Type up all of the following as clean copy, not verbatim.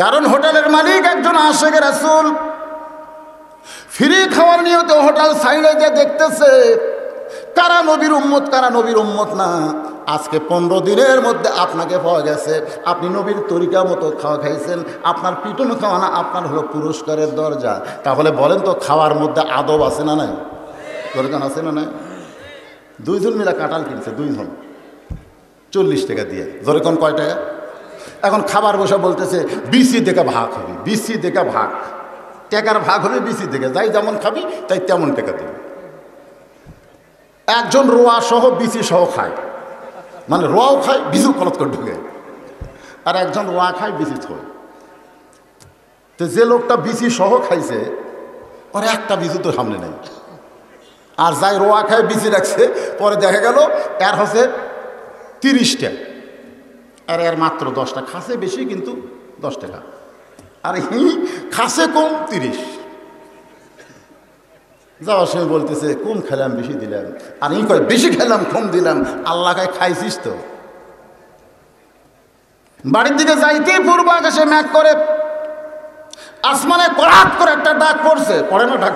কারণ হোটেলের মালিক একজন আশিক রাসূল, ফ্রি খাওয়ার নিয়তে হোটেল সাইডে যে দেখতেছে কারা নবীর উম্মত কারা নবীর উম্মত না। আজকে 15 দিনের মধ্যে আপনাকে পাওয়া গেছে, আপনি নবীর তরিকা মতো খাওয়া খাইছেন, আপনার পিটন খাওয়া না, আপনার হলো পুরস্কারের দরজা। তাহলে বলেন তো খাওয়ার মধ্যে আদব আছে না নাই? দরকার আছে না নাই? 2 জন মিলে কাঁঠাল কিনছে, 2 জন 40 টাকা দিয়ে। ধরে কোন কয় টাকা? এখন খাবার বসে বলতেছে বিসি দেখে ভাগ হবে, বিসি দেখে ভাগ, টাকার ভাগ হবে বিসি দেখে, যাই যেমন খাবি তাই তেমন টাকা দিবি। একজন রোয়া সহ বিসি সহ খায়, মানে রোয়াও খায় বিসিও কলত করে ঢুকে, আর একজন রোয়া খায় বিসি থয়। তো যে লোকটা বিসি সহ খাইছে ওর একটা বিসি তো সামনে নেই, আর যাই রোয়া খায় বিসি রাখছে পরে দেখা গেল এর হচ্ছে 30টা, আর এর মাত্র 10টা, খাসে বেশি কিন্তু 10 টাকা, আর খাসে কম 30। যাওয়ার সময় বলতেছে কম খেলাম বেশি দিলাম, আর কয় বেশি খেলাম কম দিলাম। আল্লাহ কায় খাইছিস তো? বাড়ির দিকে যাইতেই পূর্ব আকাশে মেঘ করে, আসমানে কড়াক করে একটা ডাক পড়ছে, পড়ে না ডাক,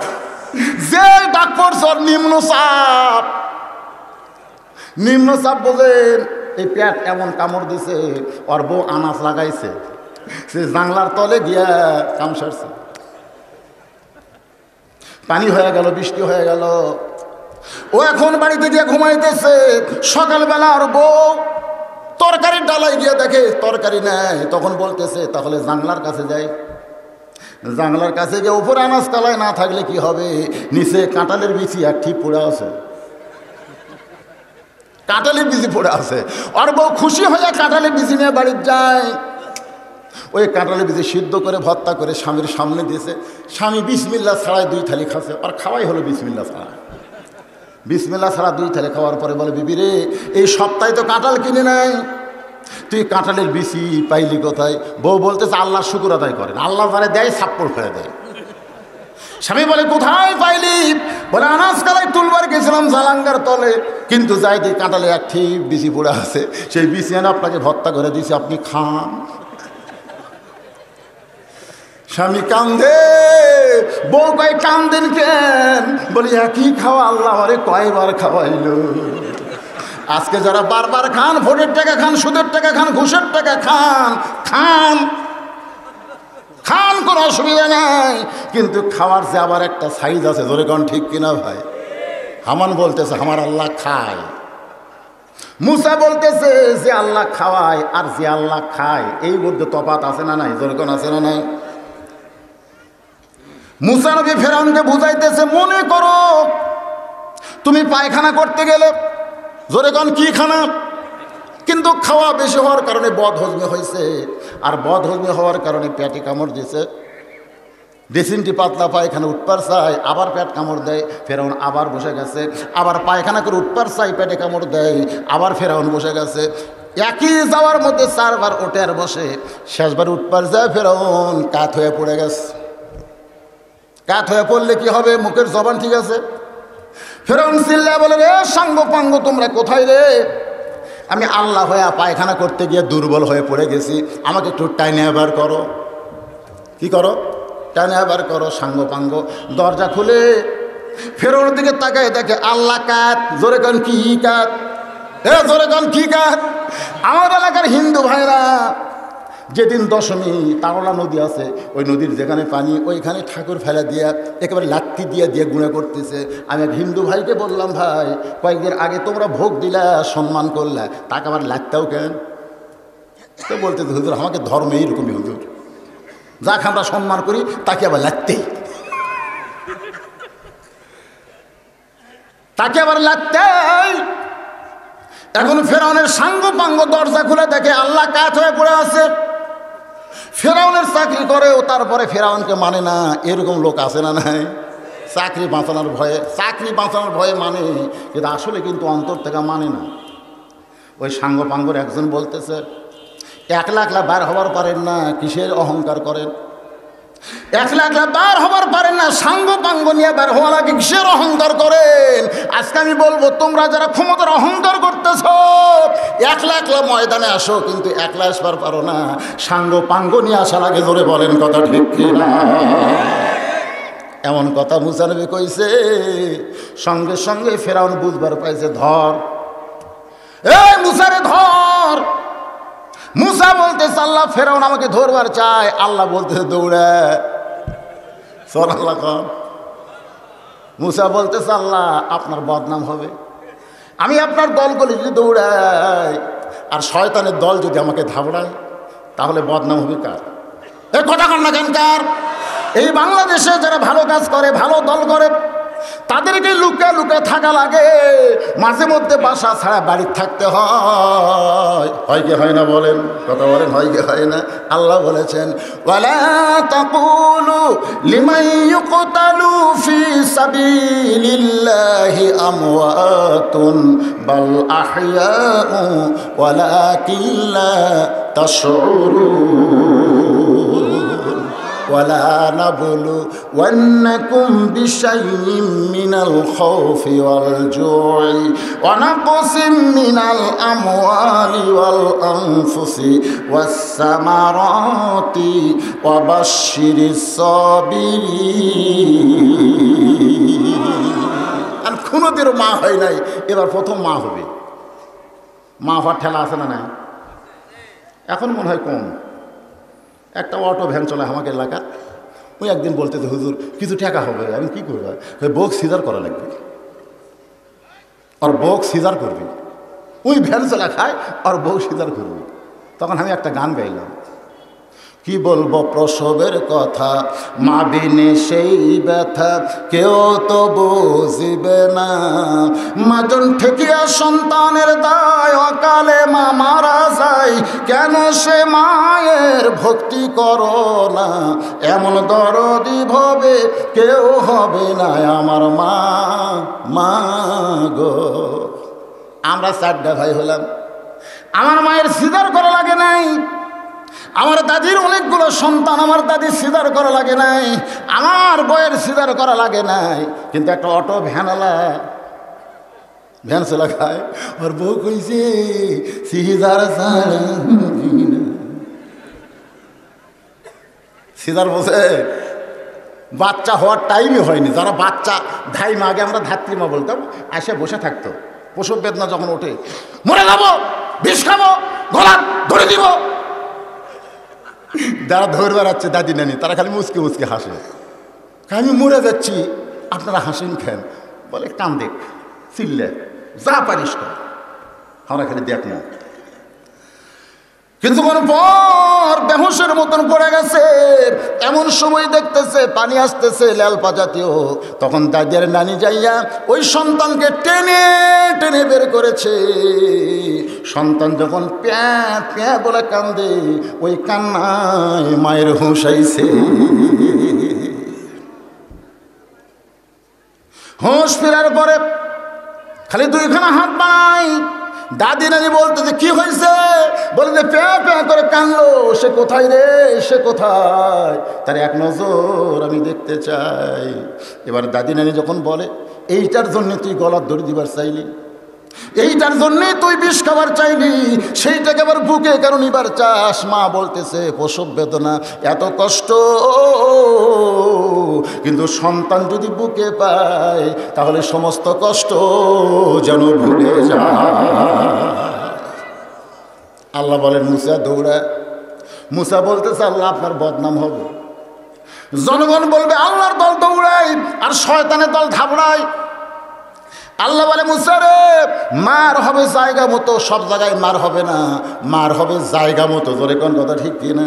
যে ডাক পড়ছে ওর নিম্নচাপ। নিম্নচাপ বোঝেন, এই পেট এমন কামড় দিছে, ওর বউ আনাজ লাগাইছে, সে জাংলার তলে গিয়া কাম সারছে। পানি হয়ে গেল, বৃষ্টি হয়ে গেল, ও এখন বাড়িতে গিয়ে ঘুমাইতেছে। সকালবেলা আর বউ তরকারির ডালাই গিয়ে দেখে তরকারি নেই, তখন বলতেছে তাহলে জাংলার কাছে যাই। জাংলার কাছে গিয়ে উপরে আনাজ কালায় না থাকলে কি হবে, নিচে কাঁঠালের বিচি এক ঠিক পড়ে আছে, কাঁঠালের বিচি পড়ে আছে। আর বউ খুশি হয়ে কাঁঠালের বিচি নিয়ে বাড়ির যায়। ওই কাঁঠালের বিচি সিদ্ধ করে ভর্তা করে স্বামীর সামনে দিয়েছে। স্বামী বিসমিল্লাহ ছাড়াই 2 থালি খাচ্ছে, আর খাওয়াই হলো বিসমিল্লাহ ছাড়া। বিসমিল্লাহ ছাড়া 2 থালি খাওয়ার পরে বলে, বিবি রে এই সপ্তাহে তো কাঁঠাল কিনে নাই, তুই কাঁঠালের বিচি পাইলি কোথায়? বউ বলতেছে আল্লাহর শুকর আদায় করেন, আল্লাহ যারা দেয় সাপ্পড় ফেলে দেয়। স্বামী বলে কোথায় পাইলি? বলে আনাজ কালাই তুলবার গেছিলাম জালাঙ্গার তলে, কিন্তু যাই দিই কাঁঠালে এক ঠিক বিচি পড়ে আছে, সেই বিচি এনে আপনাকে ভর্তা করে দিয়েছি, আপনি খান। স্বামী কান্দে, বউ কয় কান্দেন কেন? বলি একই খাওয়া আল্লাহ আমারে কয়বার খাওয়াইলো। আজকে যারা বারবার খান, ভোটের টাকা খান, সুদের টাকা খান, ঘুষের টাকা খান, খান খান, কোনো অসুবিধা নাই, কিন্তু খাওয়ার যে আবার একটা সাইজ আছে, ধরে কোন ঠিক কিনা ভাই? হামান বলতেছে আমার আল্লাহ খায়, মুসা বলতেছে যে আল্লাহ খাওয়ায় আর যে আল্লাহ খায় এই মধ্যে তফাৎ আছে না নাই? ধরে কোন আছে না নাই? মুসা নবী ফেরাউনকে বুঝাইতেছে, মনে করো তুমি পায়খানা করতে গেলে, জোরে কোন কি খানা, কিন্তু খাওয়া বেশি হওয়ার কারণে বদহজমি হয়েছে, আর বদহজমি হওয়ার কারণে পেটে কামড় দিয়েছে, ড্রেসিংটি পাতলা পায়খানা উঠপার চাই, আবার পেট কামড় দেয়, ফেরাউন আবার বসে গেছে, আবার পায়খানা করে উঠপার চাই, পেটে কামড় দেয়, আবার ফেরাউন বসে গেছে। একই যাওয়ার মধ্যে 4 বার ওঠে আর বসে, শেষবার উঠপার যায় ফেরাউন কাত হয়ে পড়ে গেছে। কাত হয়ে পড়লে কি হবে? মুখের জবান ঠিক আছে? ফেরাউন চিল্লা বলে, রে সাঙ্গ পাঙ্গ তোমরা কোথায় রে? আমি আল্লাহ হয়ে পায়খানা করতে গিয়ে দুর্বল হয়ে পড়ে গেছি, আমাকে একটু টাইনে বার করো। কি করো? টাইনে বার করো। সাঙ্গ পাঙ্গ দরজা খুলে ফেরাউনের দিকে তাকায় দেখে আল্লাহ কাত। জোরে কান কি কাত? জোরে কান কি কাত? আমার এলাকার হিন্দু ভাইরা যেদিন দশমী, তারলা নদী আছে, ওই নদীর যেখানে পানি ওইখানে ঠাকুর ফেলা দিয়া একেবারে লাত্তি দিয়ে দিয়ে গুণা করতেছে। আমি এক হিন্দু ভাইকে বললাম, ভাই কয়েকদিন আগে তোমরা ভোগ দিলা, সম্মান করলা, তাকে আবার লাত্তাও কেন? তো বলতেছে হুজুর আমাকে ধর্ম এইরকমই হুজুর, যাকে আমরা সম্মান করি তাকে আবার লাত্তেই, তাকে আবার লাত্তেই। এখন ফেরাউনের সাঙ্গ পাঙ্গ দরজা খুলে দেখে আল্লাহ কাত হয়ে পড়ে আছে। ফেরাউনের চাকরি করেও তারপরে ফেরাউনকে মানে না, এরকম লোক আছে না নাই? চাকরি বাঁচানোর ভয়ে, চাকরি বাঁচানোর ভয়ে মানে, কিন্তু আসলে কিন্তু অন্তর থেকে মানে না। ওই সাঙ্গ পাঙ্গর একজন বলতেছে, 1 লাখ বার হওয়ার পারেন না, কিসের অহংকার করেন? একলা একলা বার হবার পারেন না, সাঙ্গ পাঙ্গ নিয়ে বার হওয়া লাগে। কিসের অহংকার করেন? আজকে আমি বলবো, তোমরা যারা ক্ষমতার অহংকার করতেছ, একলা একলা ময়দানে আসো, কিন্তু একলা আসবার পারো না, সাঙ্গ পাঙ্গ নিয়ে আসা লাগে। জোরে বলেন কথা ঠিক কিনা? এমন কথা মুসা নবী কইছে, সঙ্গে সঙ্গে ফেরাউন বুঝবার পাইছে, ধর এই মুসারে ধর। মুসা বলতেছে আল্লাহ, ফেরাউন আমাকে ধরবার চায়। আল্লাহ বলতেছে দৌড়া, সর আল্লাহ কর। মুসা বলতেছে আল্লাহ, আপনার বদনাম হবে, আমি আপনার দলগুলি যদি দৌড়াই আর শয়তানের দল যদি আমাকে ধাবড়ায়, তাহলে বদনাম হবে কার? এই কথা কর না কেন কার? এই বাংলাদেশে যারা ভালো কাজ করে, ভালো দল করে, তাদেরকে লুকা লুকা থাকা লাগে, মাঝে মধ্যে বাসা ছাড়া বাড়িতে থাকতে হয় কি হয় না বলেন? কথা বলেন, হয় কি হয় না? আল্লাহ বলেছেন, ওয়ালা তাকুলু লিমান ইউকতালু ফি সাবিলিল্লাহি আমওয়াতুন বাল আহইয়াউ ওয়ালাকিন লা তাশউরুন ولا نبلونكم بشيء من الخوف والجوع ونقص من الأموال والأنفس والثمرات وبشر الصابرين। আর কোনোদিনও মা হয় নাই, এবার প্রথম মা হবে। মা হওয়ার ঠেলা আছে না নাই? এখন মনে হয় কম। একটা অটো ভ্যান চলে আমাকে এলাকা, ওই একদিন বলতেছে হুজুর কিছু টাকা হবে, আমি কী করবো? বউক সিজার করা লাগবে, আর বউক সিজার করবি। ওই ভ্যান চলা খায় আর বউ সিজার করবি। তখন আমি একটা গান গাইলাম, কি বলবো প্রসবের কথা, মা বিনে সেই ব্যথা কেউ তো বুঝিবে না। মাজন ঠেকিয়া সন্তানের দায়, অকালে মা মারা যায়, কেন সে মায়ের ভক্তি করো না? এমন দরদি ভবে কেউ হবে না আমার মা, মা গো। আমরা 4টা ভাই হলাম, আমার মায়ের সিজার করা লাগে নাই। আমার দাদির অনেকগুলো সন্তান, আমার দাদির সিজার করা লাগে নাই, আমার বইয়ের সিজার করা লাগে নাই। কিন্তু একটা অটো ভ্যানওয়ালা ভ্যান চলা খায়, ওর বউ কইছে সিজার সিজার বসে বাচ্চা হওয়ার টাইমই হয়নি। যারা বাচ্চা ধাইমা, আগে আমরা ধাত্রীমা বলতাম, এসে বসে থাকতো। প্রসব বেদনা যখন ওঠে, মরে যাবো, বিষ খাবো, গলা ধরে দিব। যারা ধরে বেড়াচ্ছে দাদি নানি, তারা খালি মুচকে মুচকে হাসে, আমি মরে যাচ্ছি, আপনারা হাসেন কেন? বলে কান্দে, চিল্লে, যা পারিস কর, আমরা খালি দেখ না। কিন্তু কোন পর বেহুশের মতন পড়ে গেছে, এমন সময় দেখতেছে পানি আসতেছে ল্যালপা জাতীয়। তখন দাদির নানি যাইয়া ওই সন্তানকে টেনে টেনে বের করেছে। সন্তান যখন প্যা প্যা বলে কান্দে, ওই কান্নায় মায়ের হুঁশ আইছে। হুঁশ ফেরার পরে খালি 2খানা হাত বানায়। দাদি নানি বলতেছে কি হয়েছে? বলে যে প্যা প্যা করে কানলো। সে কোথায় রে, সে কোথায়? তার এক নজর আমি দেখতে চাই। এবার দাদি নানি যখন বলে, এইটার জন্যে তুই গলার দড়ি দিবার চাইলি, এইটার জন্যে তুই বিষ খাবার চাইলি, সেইটাকে আবার বুকে কেন নিবার চাস? মা বলতেছে প্রসব বেদনা, এত কষ্ট, কিন্তু সন্তান যদি বুকে পায় তাহলে সমস্ত কষ্ট যেন ভুলে যায়। আল্লাহ বলেন মুসা দৌড়া। মুসা বলতেছে আল্লাহ আপনার বদনাম হবে, জনগণ বলবে আল্লাহর দল দৌড়ায় আর শয়তানের দল ধাবড়ায়। আল্লাহ বলে মুসা রে, মার হবে জায়গা মতো, সব জায়গায় মার হবে না, মার হবে জায়গা মতো। জোরে কোন কথা ঠিক কিনা?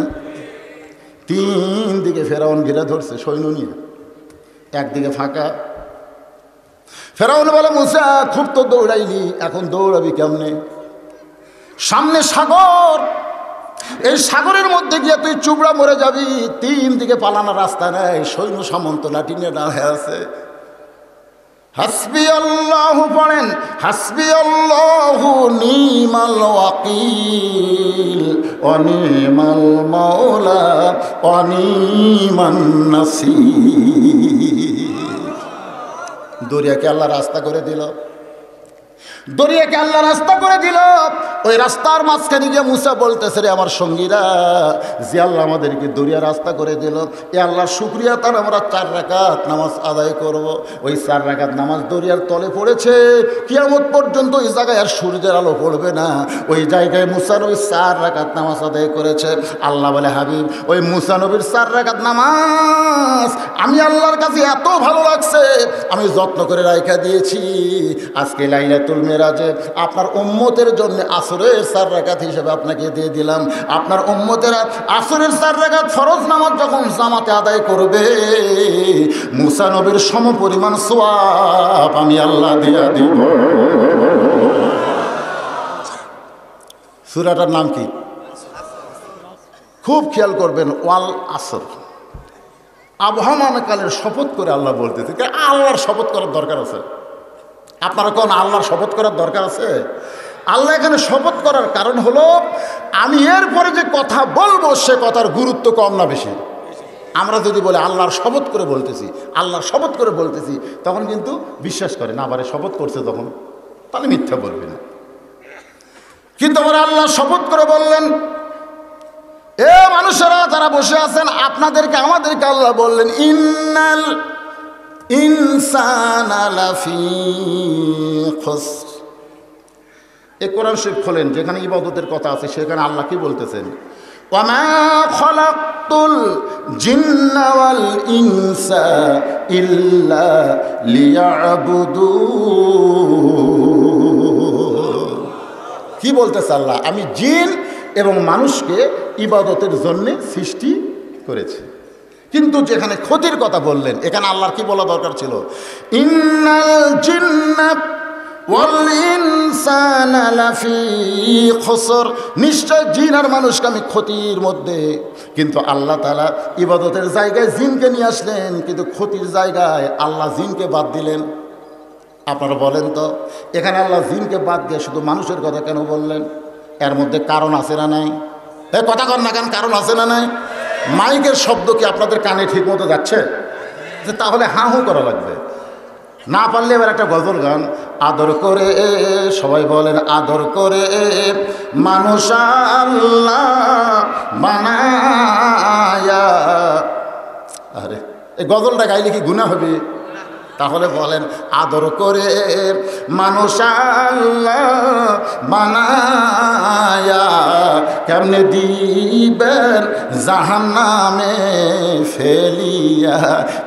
3 দিকে ফেরাউন ঘিরে ধরছে সৈন্য নিয়ে, একদিকে ফাঁকা। ফেরাউন বলে মুসা খুব তো দৌড়াইলি, এখন দৌড়াবি কেমনে? সামনে সাগর, এই সাগরের মধ্যে গিয়ে তুই চুবড়া মরে যাবি। 3 দিকে পালানোর রাস্তা নেই, সৈন্য সামন্ত লাঠি নিয়ে দাঁড়ায় আছে। হাসবি আল্লাহু পড়েন, হাসবি আল্লাহু নিমাল ওয়াকিল ওয়া নিমাল মাওলা ওয়া নিমান নাসির। দরিয়াকে আল্লাহ রাস্তা করে দিল, দরিয়াকে আল্লাহ রাস্তা করে দিল। ওই রাস্তার মাঝখানে গিয়ে মুসা বলতেছে, রে আমার সঙ্গীরা, যে আল্লাহ আমাদেরকে দরিয়া রাস্তা করে দিল, এ আল্লাহর শুকরিয়া তার আমরা 4 রাকাত নামাজ আদায় করব। ওই 4 রাকাত নামাজ দরিয়ার তলে পড়েছে, কিয়ামত পর্যন্ত ওই জায়গায় আর সূর্যের আলো পড়বে না। ওই জায়গায় মুসা নবী 4 রাকাত নামাজ আদায় করেছে। আল্লাহ বলে, হাবিব, ওই মুসা নবীর 4 রাকাত নামাজ আমি আল্লাহর কাছে এত ভালো লাগছে, আমি যত্ন করে রাইখা দিয়েছি। আজকে লাইলাতুল মেরাজে আপনার উম্মতের জন্য আসরের 4 রাকাত হিসেবে আপনাকে দিয়ে দিলাম। আপনার উম্মতেরা আসরের 4 রাকাত ফরজ নামাজ যখন জামাতে আদায় করবে, মুসা নবীর সমপরিমাণ সওয়াব আমি আল্লাহ দিয়া দিব। সূরাটার নাম কি? খুব খেয়াল করবেন, ওয়াল আসর। আবহামানকালের শপথ করে আল্লাহ বলতেছে। আল্লাহর শপথ করার দরকার আছে? আপনারা কোন আল্লাহর শপথ করার দরকার আছে? আল্লাহ এখানে শপথ করার কারণ হলো, আমি এরপরে যে কথা বলবো সে কথার গুরুত্ব কম না বেশি? আমরা যদি বলে আল্লাহর শপথ করে বলতেছি, আল্লাহর শপথ করে বলতেছি, তখন কিন্তু বিশ্বাস করে না, আবার শপথ করছে তখন, তাহলে মিথ্যা বলবি না। কিন্তু আমার আল্লাহ শপথ করে বললেন, এ মানুষেরা যারা বসে আছেন, আপনাদেরকে আমাদেরকে আল্লাহ বললেন, ইন্নাল ইনসানা লাফি খুসর। এই কোরআন শরীফ খোলেন, যেখানে ইবাদতের কথা আছে সেখানে আল্লাহ কি বলতেছেন? ওয়ামা খালাকতুল জিন্না ওয়াল ইনসা ইল্লা লিয়াবুদুন। কি বলতেছে আল্লাহ? আমি জিন এবং মানুষকে ইবাদতের জন্য সৃষ্টি করেছি। কিন্তু যেখানে ক্ষতির কথা বললেন, এখানে আল্লাহর কি বলা দরকার ছিল? ইন্নাল জিন্না ওয়াল ইনসানা লাফি খুসর। নিশ্চয় জিন আর মানুষকে আমি ক্ষতির মধ্যে। কিন্তু আল্লাহ তাআলা ইবাদতের জায়গায় জিনকে নিয়ে আসলেন, কিন্তু ক্ষতির জায়গায় আল্লাহ জিনকে বাদ দিলেন। আপনারা বলেন তো, এখানে আল্লাহ জিনকে বাদ দিয়ে শুধু মানুষের কথা কেন বললেন? এর মধ্যে কারণ আছে না নাই? কথা কর না কেন? কারণ আছে না নাই? মাইকের শব্দ কি আপনাদের কানে ঠিক মতো যাচ্ছে? তাহলে হাঁ হু করা লাগবে। না পারলে এবার একটা গজল গান, আদর করে, সবাই বলেন, আদর করে মানুষ আল্লাহ বানায়া। আরে এই গজলটা গাইলে কি গুনাহ হবে? তাহলে বলেন, আদর করে মানুষ আল্লাহ বানায়া কেমনে দিবেন জাহান্নামে ফেলিয়া,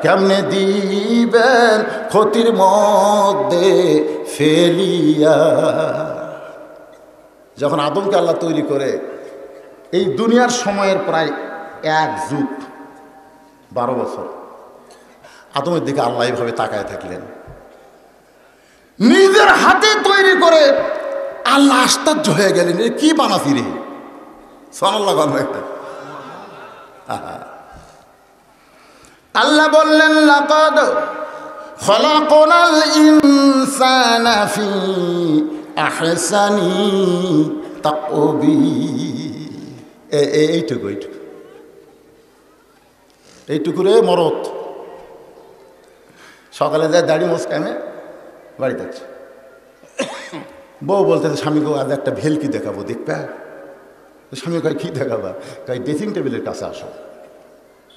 কেমনে দিবেন ক্ষতির মধ্যে ফেলিয়া। যখন আদমকে আল্লাহ তৈরি করে, এই দুনিয়ার সময়ের প্রায় 1 যুগ 12 বছর আদমের দিকে আল্লাহ এইভাবে তাকায় থাকলেন। নিজের হাতে তৈরি করে আল্লাহ আশ্চর্য হয়ে গেলেন, এ কি বানাছি রে? সুবহানাল্লাহ। আল্লাহ বললেন, লাকাদ খলাকনাল ইনসানা ফি আহসানি তাকবীর। এইটুকু রে মরদ। সকালে যায় দাড়ি মোচকামে বাড়িতে আছে। বউ বলতেছে, স্বামী গো আজ একটা ভেলকি দেখাবো, দেখবে? স্বামী কয়, কি দেখাবা? কয়, ড্রেসিং টেবিলের কাছে আসো।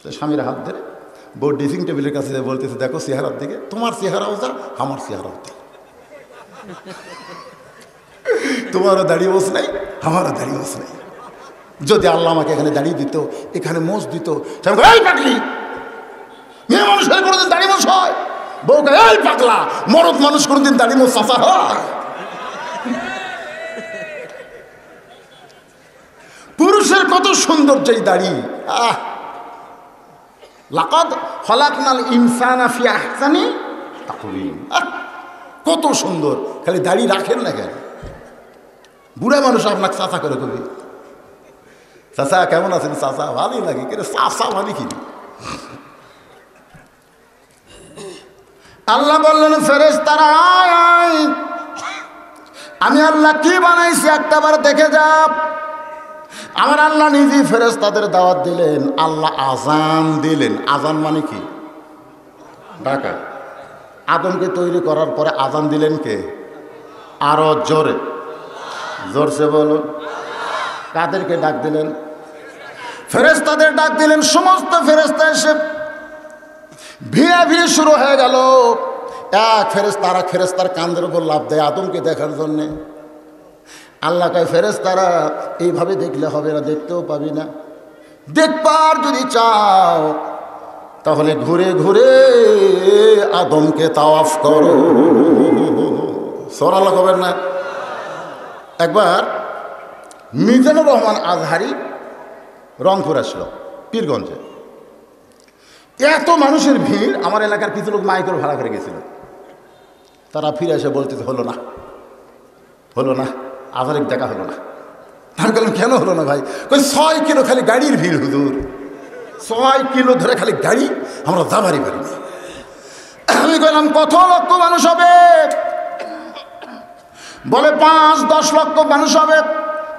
তো স্বামীর হাত ধরে বউ ড্রেসিং টেবিলের কাছে বলতেছে, দেখো চেহারার দিকে, তোমার চেহারাও যা, আমার চেহারাও তাই। তোমারও দাড়ি মোচ নাই, আমারও দাড়ি মোচ নাই। যদি আল্লাহ আমাকে এখানে দাড়ি দিত, এখানে মোচ দিত, পাগলি মেয়ে মানুষের কোনোদিন দাড়ি মোচ হয়? বউকে, এই পাগলা, মরদ মানুষ কোনোদিন দাড়ি মোচ চাচা হয়? পুরুষের কত সৌন্দর্য এই দাড়ি। লাকাদ খলাকনাল ইনসানা ফি আহসানি তাকওয়িম। কত সুন্দর, খালি দাড়ি রাখেন না কেন? বুড়া মানুষ আপনাকে চাচা করে কবি, চাচা কেমন আছেন? চাচা ভালোই লাগে, কিন্তু চাচা মানে কি? আল্লাহ বললেন ফেরেশতারা আয় আয়, আমি আল্লাহ কি বানাইছি একটাবার দেখে যা। আমার আল্লাহ নিজেই ফেরেশতাদের দাওয়াত দিলেন। আল্লাহ আজান দিলেন। আজান মানে কি? ডাকা। আদমকে তৈরি করার পরে আজান দিলেন কে? আরো জোরে, জোরসে বলো। কাদেরকে ডাক দিলেন? ফেরেশতাদের ডাক দিলেন। সমস্ত ফেরেশতা এসে ভিড়ে ভিড়ে শুরু হয়ে গেল। এক ফেরেশতা ফেরেশতার কান্দের উপর লাফ দেয় আদমকে দেখার জন্যে। আল্লাহ কয় ফেরেশতারা এইভাবে দেখলে হবে না, দেখতেও পাবি না। দেখবার যদি চাও তাহলে ঘুরে ঘুরে আদমকে তাওয়াফ করো। সুবহানাল্লাহ কবেন না? একবার মিজানুর রহমান আজহারি রংপুর আসলো, পীরগঞ্জে। এত মানুষের ভিড়, আমার এলাকার কিছু লোক মাইকের ভাড়া করে গেছিল। তারা ফিরে এসে বলতেছে হলো না, হলো না, আজহারিক দেখা হলো না। আমি বললাম কেন হলো না ভাই? কই 6 কিলো খালি গাড়ির ভিড় হুজুর, 6 কিলো ধরে খালি গাড়ি, আমরা যাবারই পারি না। আমি বললাম কত লক্ষ মানুষ হবে? বলে 5-10 লক্ষ মানুষ হবে।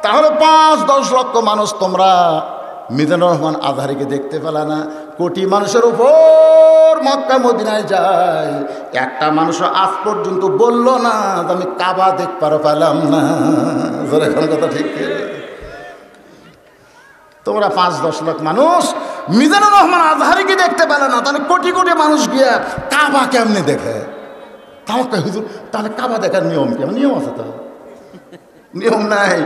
তাহলে 5-10 লক্ষ মানুষ তোমরা মিজানুর রহমান আজহারিকে দেখতে পেলা না? কোটি মানুষের উপর মক্কা মদিনায় যায়, একটা মানুষও আজ পর্যন্ত বলল না যে আমি কাবা দেখতে পেলাম না। এখন কথা ঠিক, তোমরা 5-10 লাখ মানুষ মিজানুর রহমান আজহারিকে দেখতে পেলে না, তাহলে কোটি কোটি মানুষ গিয়া কাবা কেমনে দেখে? তাও কয় হুজুর তাহলে কাবা দেখার নিয়ম কেমন? নিয়ম আছে তো? নিয়ম নাই।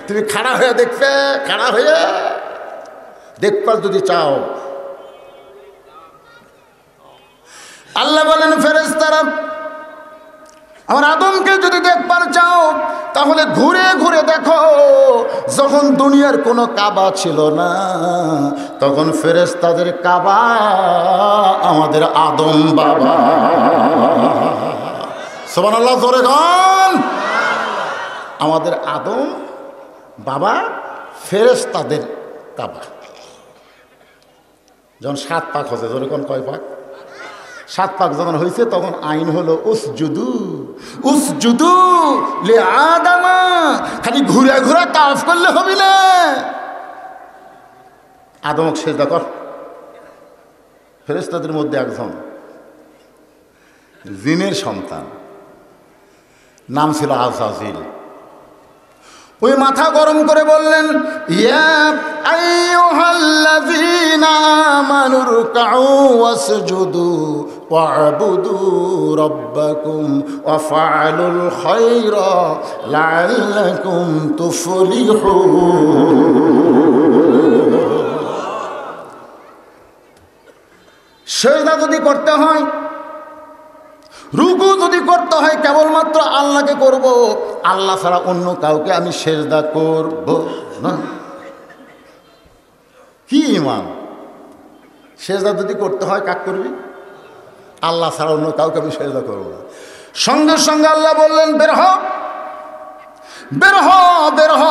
তুমি খাড়া হয়ে দেখবে, খাড়া হয়ে দেখবার যদি চাও। আল্লাহ বলেন ফেরেশতারা আমার আদমকে যদি দেখবার চাও তাহলে ঘুরে ঘুরে দেখো। যখন দুনিয়ার কোনো কাবা ছিল না তখন ফেরেশতাদের কাবা আমাদের আদম বাবা। সুবহানাল্লাহ, জোরে গান। আমাদের আদম বাবা ফেরেশতাদের কাবা। যখন 7 পাক হয়েছে, জোরে কোন কয় পাক? 7 পাক যখন হয়েছে তখন আইন হলো উসজুদু উসজুদু লি আদামা। খালি ঘুরে ঘুরে তাওয়াফ করলে হবে না, আদমক সেজদা কর। ফেরেশতাদের মধ্যে একজন জিনের সন্তান, নাম ছিল আযাজিল। ওই মাথা গরম করে বললেন ইয়া আইয়ুহাল্লাযীনা আমানুরকাউ ওয়াসজুদু ওয়া'বুদু রাব্বাকুম ওয়াফআলুল খায়রা লাআল্লাকুম তুফলিহুন। সিজদা যদি করতে হয়, রুকু যদি করতে হয়, কেবলমাত্র আল্লাহকে করব, আল্লাহ ছাড়া অন্য কাউকে আমি সিজদা করব না। কি ইমান? সিজদা যদি করতে হয় কাক করবি? আল্লাহ ছাড়া অন্য কাউকে আমি সিজদা করব না। সঙ্গে সঙ্গে আল্লাহ বললেন বের হ, বের হ, বের হ।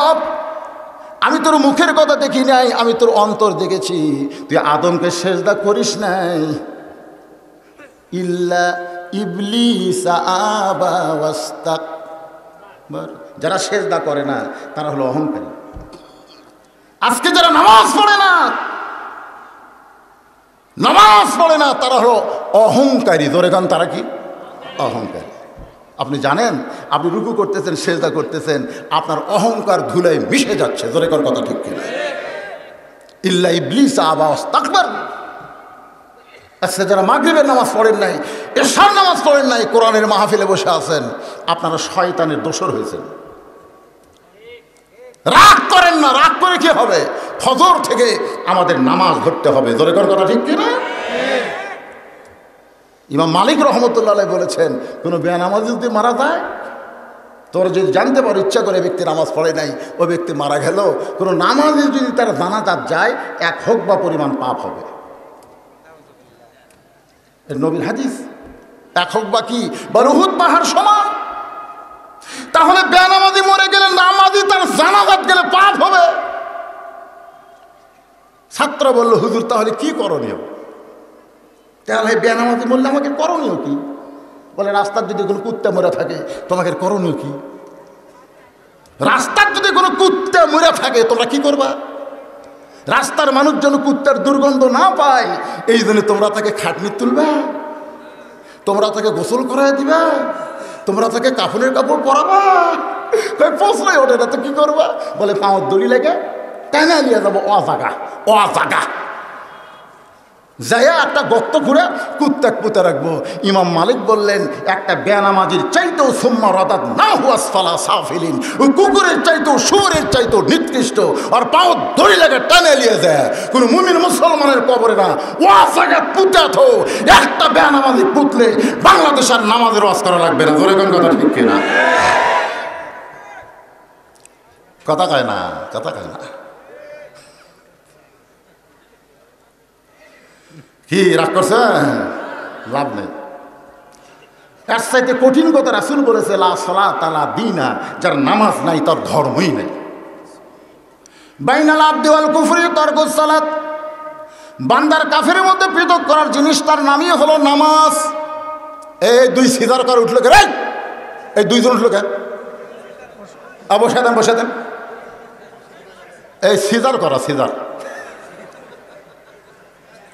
আমি তোর মুখের কথা দেখি নাই, আমি তোর অন্তর দেখেছি। তুই আদমকে সিজদা করিস নাই। ইল্লা ইবলিস আবা ওয়াস্তাকবার। যারা সিজদা করে না তারা হলো অহংকারী। আজকে যারা নামাজ পড়ে না, নামাজ পড়ে না তারা হলো অহংকারী। ধরে গান, তারা কি? অহংকারী। আপনি জানেন আপনি রুকু করতেছেন, সিজদা করতেছেন, আপনার অহংকার ধুলায় মিশে যাচ্ছে। ধরে কোন কথা ঠিক কিনা? ইল্লা ইবলিস আবা ওয়াস্তাকবার। আজকে যারা মাগরিবের নামাজ পড়েন নাই, এশার নামাজ পড়েন নাই, কোরআনের মাহফিলে বসে আছেন, আপনারা শয়তানের দোসর হয়েছেন। রাগ করেন না, রাগ করে কি হবে? ফজর থেকে আমাদের নামাজ ধরতে হবে। জোরে কর কথা ঠিক কিনা? ইমাম মালিক রহমতুল্লাহ আলাইহি বলেছেন কোনো বেনামাজি যদি মারা যায়, তোর যদি জানতে পারো ইচ্ছা করে ব্যক্তি নামাজ পড়ে নাই, ওই ব্যক্তি মারা গেল, কোনো নামাজি যদি তার জানাজাত যায় 1 হুকবা পরিমাণ পাপ হবে। নবীর হাদিস। 1 হুকবা কি? উহুদ পাহাড় সমান। তাহলে বেনামাজি মরে গেলে নামাজি তার জানাজাত গেলে পাপ হবে। ছাত্র বলল হুজুর তাহলে কি করণীয়? তাহলে বেনামাজি বললে আমাকে করণীয় কি? বলে রাস্তার যদি কোনো কুত্তা মরে থাকে তোমাকে করণীয় কি? রাস্তার যদি কোনো কুত্তা মরে থাকে তোমরা কি করবা? রাস্তার মানুষ যেন কুত্তার দুর্গন্ধ না পায় এই জন্য তোমরা তাকে খাটনি তুলবা, তোমরা তাকে গোসল করাই দিবা, তোমরা তাকে কাফনের কাপড় পরাবা। প্রশ্নই ওঠে না তো কি করবা? বলে পাঁচ দড়ি লেগে টানা নিয়ে যাবো অজাগা অজাগা যাইয়া একটা গর্ত ঘুরে কুত্তা পুঁতে রাখবো। ইমাম মালিক বললেন একটা বেনামাজির চাইতেও সুম্মা রাদাত না হুয়াস ফালা সাফিলিন, ওই কুকুরের চাইতেও শুয়োরের চাইতেও নিকৃষ্ট আর পাও দড়ি লাগে টানে নিয়ে যায় কোনো মুমিন মুসলমানের কবরে না ওয়াসাগা পুঁতে থো। একটা বেনামাজি পুতলে বাংলাদেশ আর নামাজের ওয়াজ করা লাগবে না। ধরে কোন কথা ঠিক কিনা? কথা কয় না, কথা কয় না। কি রাগ করছেন? লাভ নেই। এর চাইতে কঠিন কথা রাসূল বলেছে লা সালাত লা দীনা, যার নামাজ নাই তার ধর্মই নাই। বাইনাল আবদি ওয়াল কুফরি তারকুস সালাত, বান্দার কাফেরের মধ্যে পৃথক করার জিনিস তার নামই হলো নামাজ। এই দুই সিজার করে উঠলো কে? এই দুইজন উঠলো কে? বসে দেন বসে দেন। এই সিজার করা, সিজার।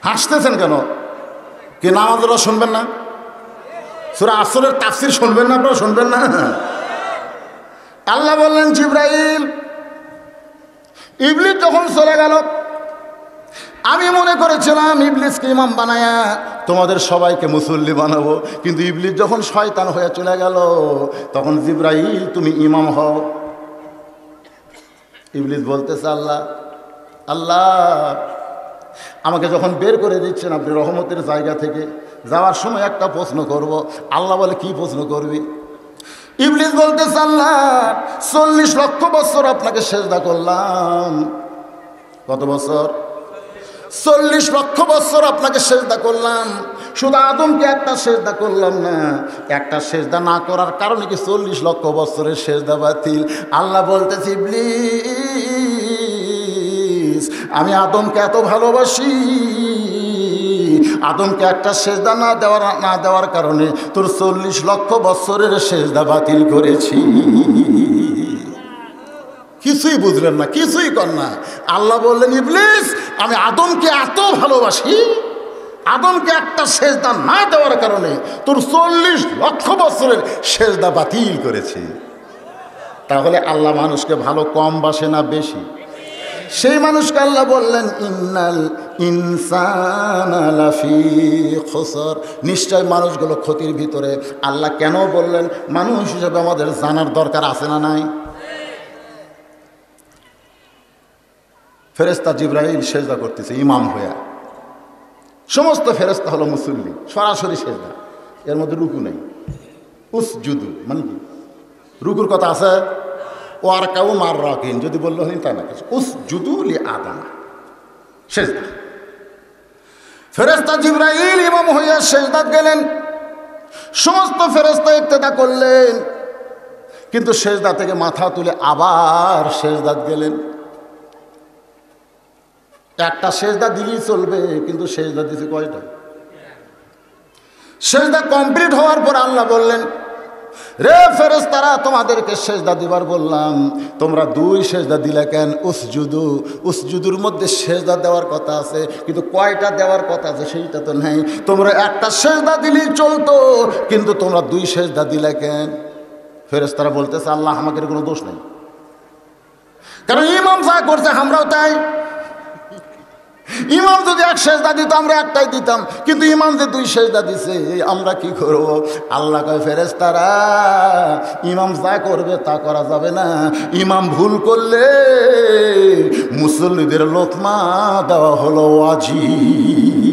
হাসতেছেন কেন? কি নামাজরা শুনবেন না? সূরা আসরের তাফসীর শুনবেন না? আপনারা শুনবেন না? আল্লাহ বললেন জিবরাইল ইবলিস যখন চলে গেল আমি মনে করেছিলাম ইবলিসকে ইমাম বানায়া তোমাদের সবাইকে মুসল্লি বানাবো, কিন্তু ইবলিস যখন শয়তান হয়ে চলে গেল তখন জিবরাইল তুমি ইমাম হও। ইবলিস বলতেছে আল্লাহ আল্লাহ আমাকে যখন বের করে দিচ্ছেন আপনি রহমতের জায়গা থেকে, যাওয়ার সময় একটা প্রশ্ন করব। আল্লাহ বলে কি প্রশ্ন করবি? ইবলিস বলতেছে আল্লাহ 40 লক্ষ বছর আপনাকে সেজদা করলাম। কত বছর? 40 লক্ষ বছর আপনাকে সেজদা করলাম, শুধু আদমকে একটা সেজদা করলাম না। একটা সেজদা না করার কারণে কি 40 লক্ষ বছরের সেজদা বাতিল? আল্লাহ বলতেছে ইবলিস আমি আদমকে এত ভালোবাসি, আদমকে একটা সেজদা না দেওয়ার কারণে তোর 40 লক্ষ বছরের সেজদা বাতিল করেছি। কিছুই বুঝলেন না, কিছুই কর না। আল্লাহ বললেন ইবলিস আমি আদমকে এত ভালোবাসি, আদমকে একটা সেজদা না দেওয়ার কারণে তোর 40 লক্ষ বছরের সেজদা বাতিল করেছি। তাহলে আল্লাহ মানুষকে ভালো কম বাসে না বেশি? সেই মানুষকে আল্লাহ বললেন ইন্নাল ইনসানা লাফি খুসর, নিশ্চয় মানুষগুলো ক্ষতির ভিতরে। আল্লাহ কেন বললেন? মানুষ হিসেবে আমাদের জানার দরকার আছে না নাই? ফেরেশতা জিবরাইল সেজদা করতেছে ইমাম হইয়া, সমস্ত ফেরেশতা হলো মুসল্লি, সরাসরি সেজদা, এর মধ্যে রুকু নেই। উসজুদু মানে কি? রুকুর কথা আছে? ও আর কাউ মার রাকিন যদি বললো হলেন তাই না, উসজুদু লি আদম সেজদা। ফেরেশতা জিবরাইল ইমাম হইয়া সেজদাত গেলেন, সমস্ত ফেরেশতা ইক্তেদা করলেন, কিন্তু সেজদা থেকে মাথা তুলে আবার সেজদাত গেলেন। একটা সেজদা দিলেই চলবে, কিন্তু সেজদা দিছে কয়টা? সেজদা কমপ্লিট হওয়ার পর আল্লাহ বললেন রে ফেরেশতারা তোমাদেরকে সেজদা দিবার বললাম, তোমরা 2 সেজদা দিলে কেন? উসজুদু, উসজুদুর মধ্যে সেজদা দেওয়ার কথা আছে, কিন্তু কয়টা দেওয়ার কথা আছে সেইটা তো নেই। তোমরা একটা সেজদা দিলেই চলতো, কিন্তু তোমরা 2 সেজদা দিলে কেন? ফেরেশতারা বলতেছে আল্লাহ আমাদের কোনো দোষ নেই, কারণ ইমাম যা করছে আমরাও তাই। ইমাম যদি 1 সেজদা দিত আমরা একটাই দিতাম, কিন্তু ইমাম যে 2 সেজদা দিছে আমরা কি করব? আল্লাহ কয় ফেরেশতারা ইমাম যা করবে তা করা যাবে না, ইমাম ভুল করলে মুসল্লিদের লোকমা দেওয়া হলো ওয়াজিব।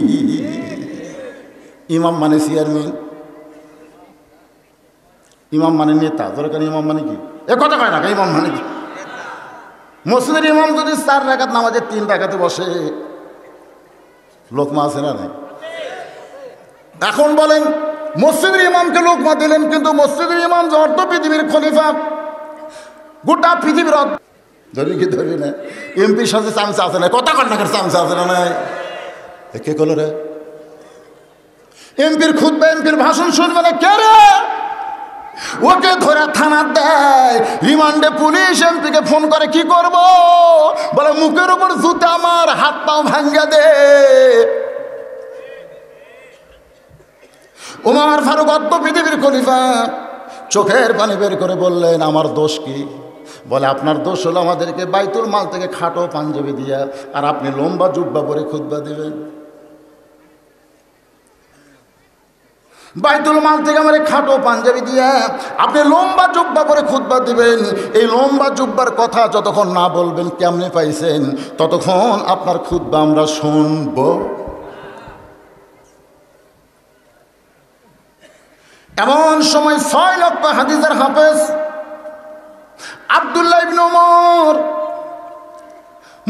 ইমাম মানে চেয়ারম্যান, ইমাম মানে নেতা। দরকার ইমাম মানে কি? এ কথা কয় না, ইমাম মানে কি? মসজিদের ইমাম যদি 4 রাকাত নামাজে 3 রাকাতে বসে লোকমা আছে না নাই? এখন বলেন মসজিদের ইমামকে লোকমা দিলেন, কিন্তু মসজিদের ইমাম যে অর্ধ পৃথিবীর খলিফা, গোটা পৃথিবীর ধরবি কি ধরবি না? এমপির সাথে চামচা আছে না? কথা কন্যাকের চামচা আছে না নাই? কে করলো রে? এমপির খুতবা, এমপির ভাষণ শুনবে না, কে রে? ওকে ধরে থানা দেয়, রিমান্ডে পুলিশ। এমপিকে ফোন করে, কি করব? বলে মুখের উপর জুতা আমার, হাত পাও ভাঙ্গা দে। ওমর ফারুক অদ্য পৃথিবীর খলিফা চোখের পানি বের করে বললেন, আমার দোষ কি? বলে আপনার দোষ হলো আমাদেরকে বাইতুল মাল থেকে খাটো পাঞ্জাবি দিয়া, আর আপনি লম্বা জুব্বা পরে খুতবা দিবেন। বাইতুল মাল থেকে আমার খাটো পাঞ্জাবি দিয়া আপনি লম্বা জুব্বা পরে খুতবা দিবেন। এই লম্বা জুব্বার কথা যতক্ষণ না বলবেন কেমনে পাইছেন, ততক্ষণ আপনার খুতবা আমরা শুনব। এমন সময় 6 লক্ষ হাদিসের হাফেজ আব্দুল্লাহ ইবনে ওমর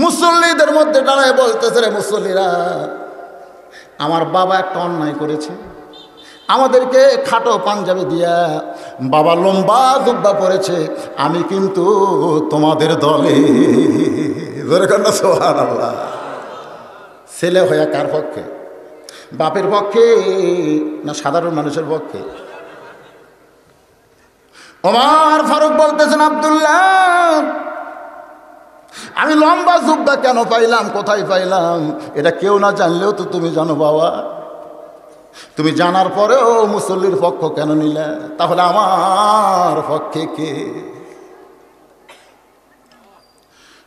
মুসল্লিদের মধ্যে দাঁড়ায় বলতেছে, রে মুসল্লিরা, আমার বাবা একটা অন্যায় করেছে, আমাদেরকে খাটো পাঞ্জাবি দিয়া বাবা লম্বা জুব্বা পরেছে, আমি কিন্তু তোমাদের দলে। সুবহানাল্লাহ। ছেলে হইয়া কার পক্ষে? বাপের পক্ষে না সাধারণ মানুষের পক্ষে? ওমর ফারুক বলতেছেন, আব্দুল্লাহ, আমি লম্বা জুব্বা কেন পাইলাম, কোথায় পাইলাম, এটা কেউ না জানলেও তো তুমি জানো বাবা। তুমি জানার পরেও মুসল্লির পক্ষ কেন নিলে? তাহলে আমার পক্ষে কে?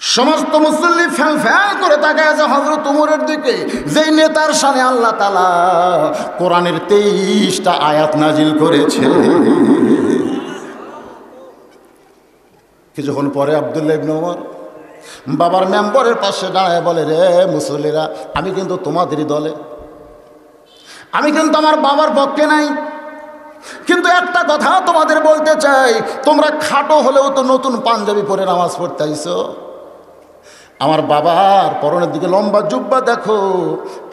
সমস্ত মুসল্লি ফ্যাল ফ্যাল করে তাকায় আছে হযরত ওমরের দিকে, যেই নেতার শানে আল্লাহ তাআলা কোরআনের 23টা আয়াত নাজিল করেছে। কিছুক্ষণ পরে আব্দুল্লাহ ইবনে ওমর বাবার মেম্বরের পাশে দাঁড়ায় বলে, রে মুসল্লিরা, আমি কিন্তু তোমাদেরই দলে, আমি কিন্তু আমার বাবার পক্ষে নাই। কিন্তু একটা কথা তোমাদের বলতে চাই, তোমরা খাটো হলেও তো নতুন পাঞ্জাবি পরে নামাজ পড়তে আইছো। আমার বাবার পরনের দিকে লম্বা জুব্বা দেখো,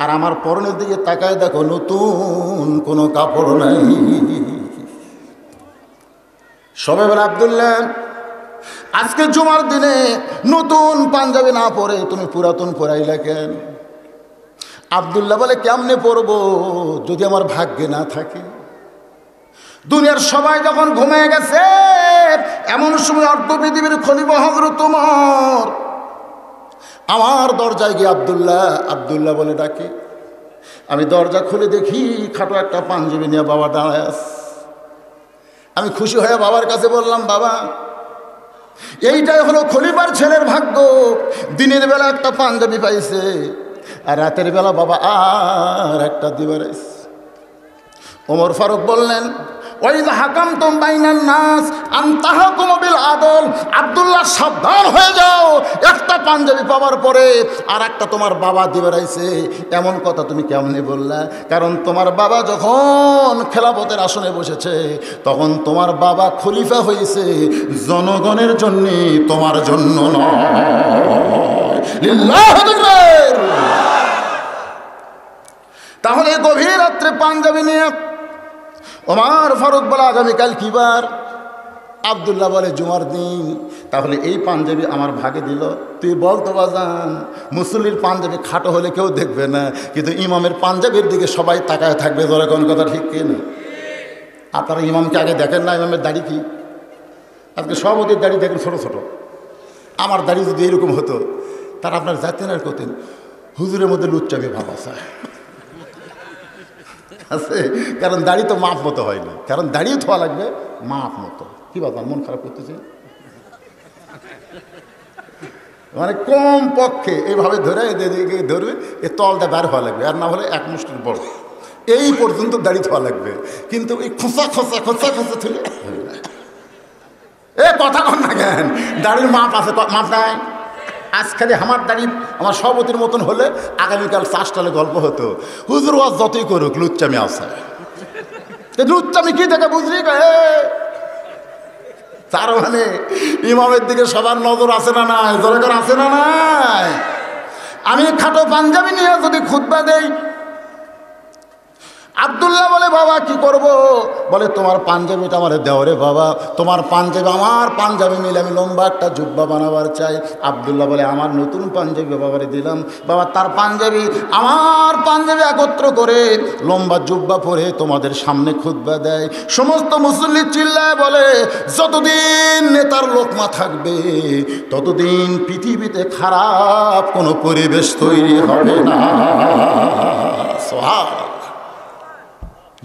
আর আমার পরনের দিকে তাকায় দেখো, নতুন কোনো কাপড় নাই। সবাই বলে, আব্দুল্লাহ, আজকে জুমার দিনে নতুন পাঞ্জাবি না পরে তুমি পুরাতন পরাইলা কেন? আব্দুল্লাহ বলে, কেমনে পরবো যদি আমার ভাগ্যে না থাকে? দুনিয়ার সবাই যখন ঘুমিয়ে গেছে, এমন সময় অর্ধ পৃথিবীর খলিফা হযরত ওমর আমার দরজায় গিয়ে আব্দুল্লাহ আব্দুল্লাহ বলে ডাকে। আমি দরজা খুলে দেখি খাটো একটা পাঞ্জাবি নিয়ে বাবা দাঁড়ায় আছে। আমি খুশি হয়ে বাবার কাছে বললাম, বাবা, এইটাই হলো খলিফার ছেলের ভাগ্য, দিনের বেলা একটা পাঞ্জাবি পাইছে, আর রাতের বেলা বাবা আর একটা দিবার আইছে। ওমর ফারুক বললেন, ওয়াইযা হাকামতুম বাইনান নাস আন তাহকুমু বিল আদল। আব্দুল্লাহ, সাবধান হয়ে যাও, একটা পাঞ্জাবি পাওয়ার পরে আর একটা তোমার বাবা দিবার আইছে, এমন কথা তুমি কেমনে বললা? কারণ তোমার বাবা যখন খেলাফতের আসনে বসেছে, তখন তোমার বাবা খলিফা হয়েছে জনগণের জন্য, তোমার জন্য নয়। লিল্লাহি তাকবীর। তাহলে গভীর রাত্রে পাঞ্জাবি নিয়ে ওমর ফারুক বলে, আগামীকাল কি বার? আব্দুল্লাহ বলে, জুমার দিন। তাহলে এই পাঞ্জাবি আমার ভাগে দিল। তুই বলতো বাজান, মুসল্লির পাঞ্জাবি খাটো হলে কেউ দেখবে না, কিন্তু ইমামের পাঞ্জাবির দিকে সবাই তাকায় থাকবে। ধরে কোন কথা ঠিক কিনা? আপনারা ইমামকে আগে দেখেন না, ইমামের দাড়ি কি? আজকে সভাপতির দাড়ি দেখেন ছোটো ছোটো। আমার দাড়ি যদি এরকম হতো, তারা আপনার যাতেন আর করতেন, হুজুরের মধ্যে লুচ্চামি ভাব আছে। কারণ দাড়ি তো মাপ মতো হয় না, কারণ দাড়িও ধোয়া লাগবে মাপ মতো। কি বাবা, মন খারাপ করতেছে? মানে কম পক্ষে এইভাবে ধরে ধরবে, এ তলটা দাঁড় হওয়া লাগবে, আর না হলে এক মুষ্টির বড় এই পর্যন্ত দাড়ি ধোয়া লাগবে। কিন্তু এই খোঁচা খোঁচা খোঁচা খোঁচা তুলে এ কথা কন না কেন? দাড়ির মাপ আছে, মাপ নাই। আজকালে আমার দাড়ি আমার সভাপতির মতন হলে আগামীকাল 5টালে গল্প হতো, হুজুর ওয়াজ যতই করুক লুচ্চামি আছে। লুচ্চামি কি থেকে বুঝলি? তার মানে ইমামের দিকে সবার নজর আছে না নাই? দরকার আছে না নাই? আমি খাটো পাঞ্জাবি নিয়ে যদি খুতবা দেই, আব্দুল্লাহ বলে বাবা কি করব? বলে তোমার পাঞ্জাবিটা আমার দেও রে বাবা, তোমার পাঞ্জাবি আমার পাঞ্জাবি মিলে আমি লম্বা একটা জুব্বা বানাবার চাই। আব্দুল্লাহ বলে আমার নতুন পাঞ্জাবি বাবারে দিলাম। বাবা তার পাঞ্জাবি আমার পাঞ্জাবি একত্র করে লম্বা জুব্বা পরে তোমাদের সামনে খুতবা দেয়। সমস্ত মুসল্লি চিল্লায় বলে যতদিন নেতার লোকমা থাকবে ততদিন পৃথিবীতে খারাপ কোনো পরিবেশ তৈরি হবে না। সুবহানাল্লাহ।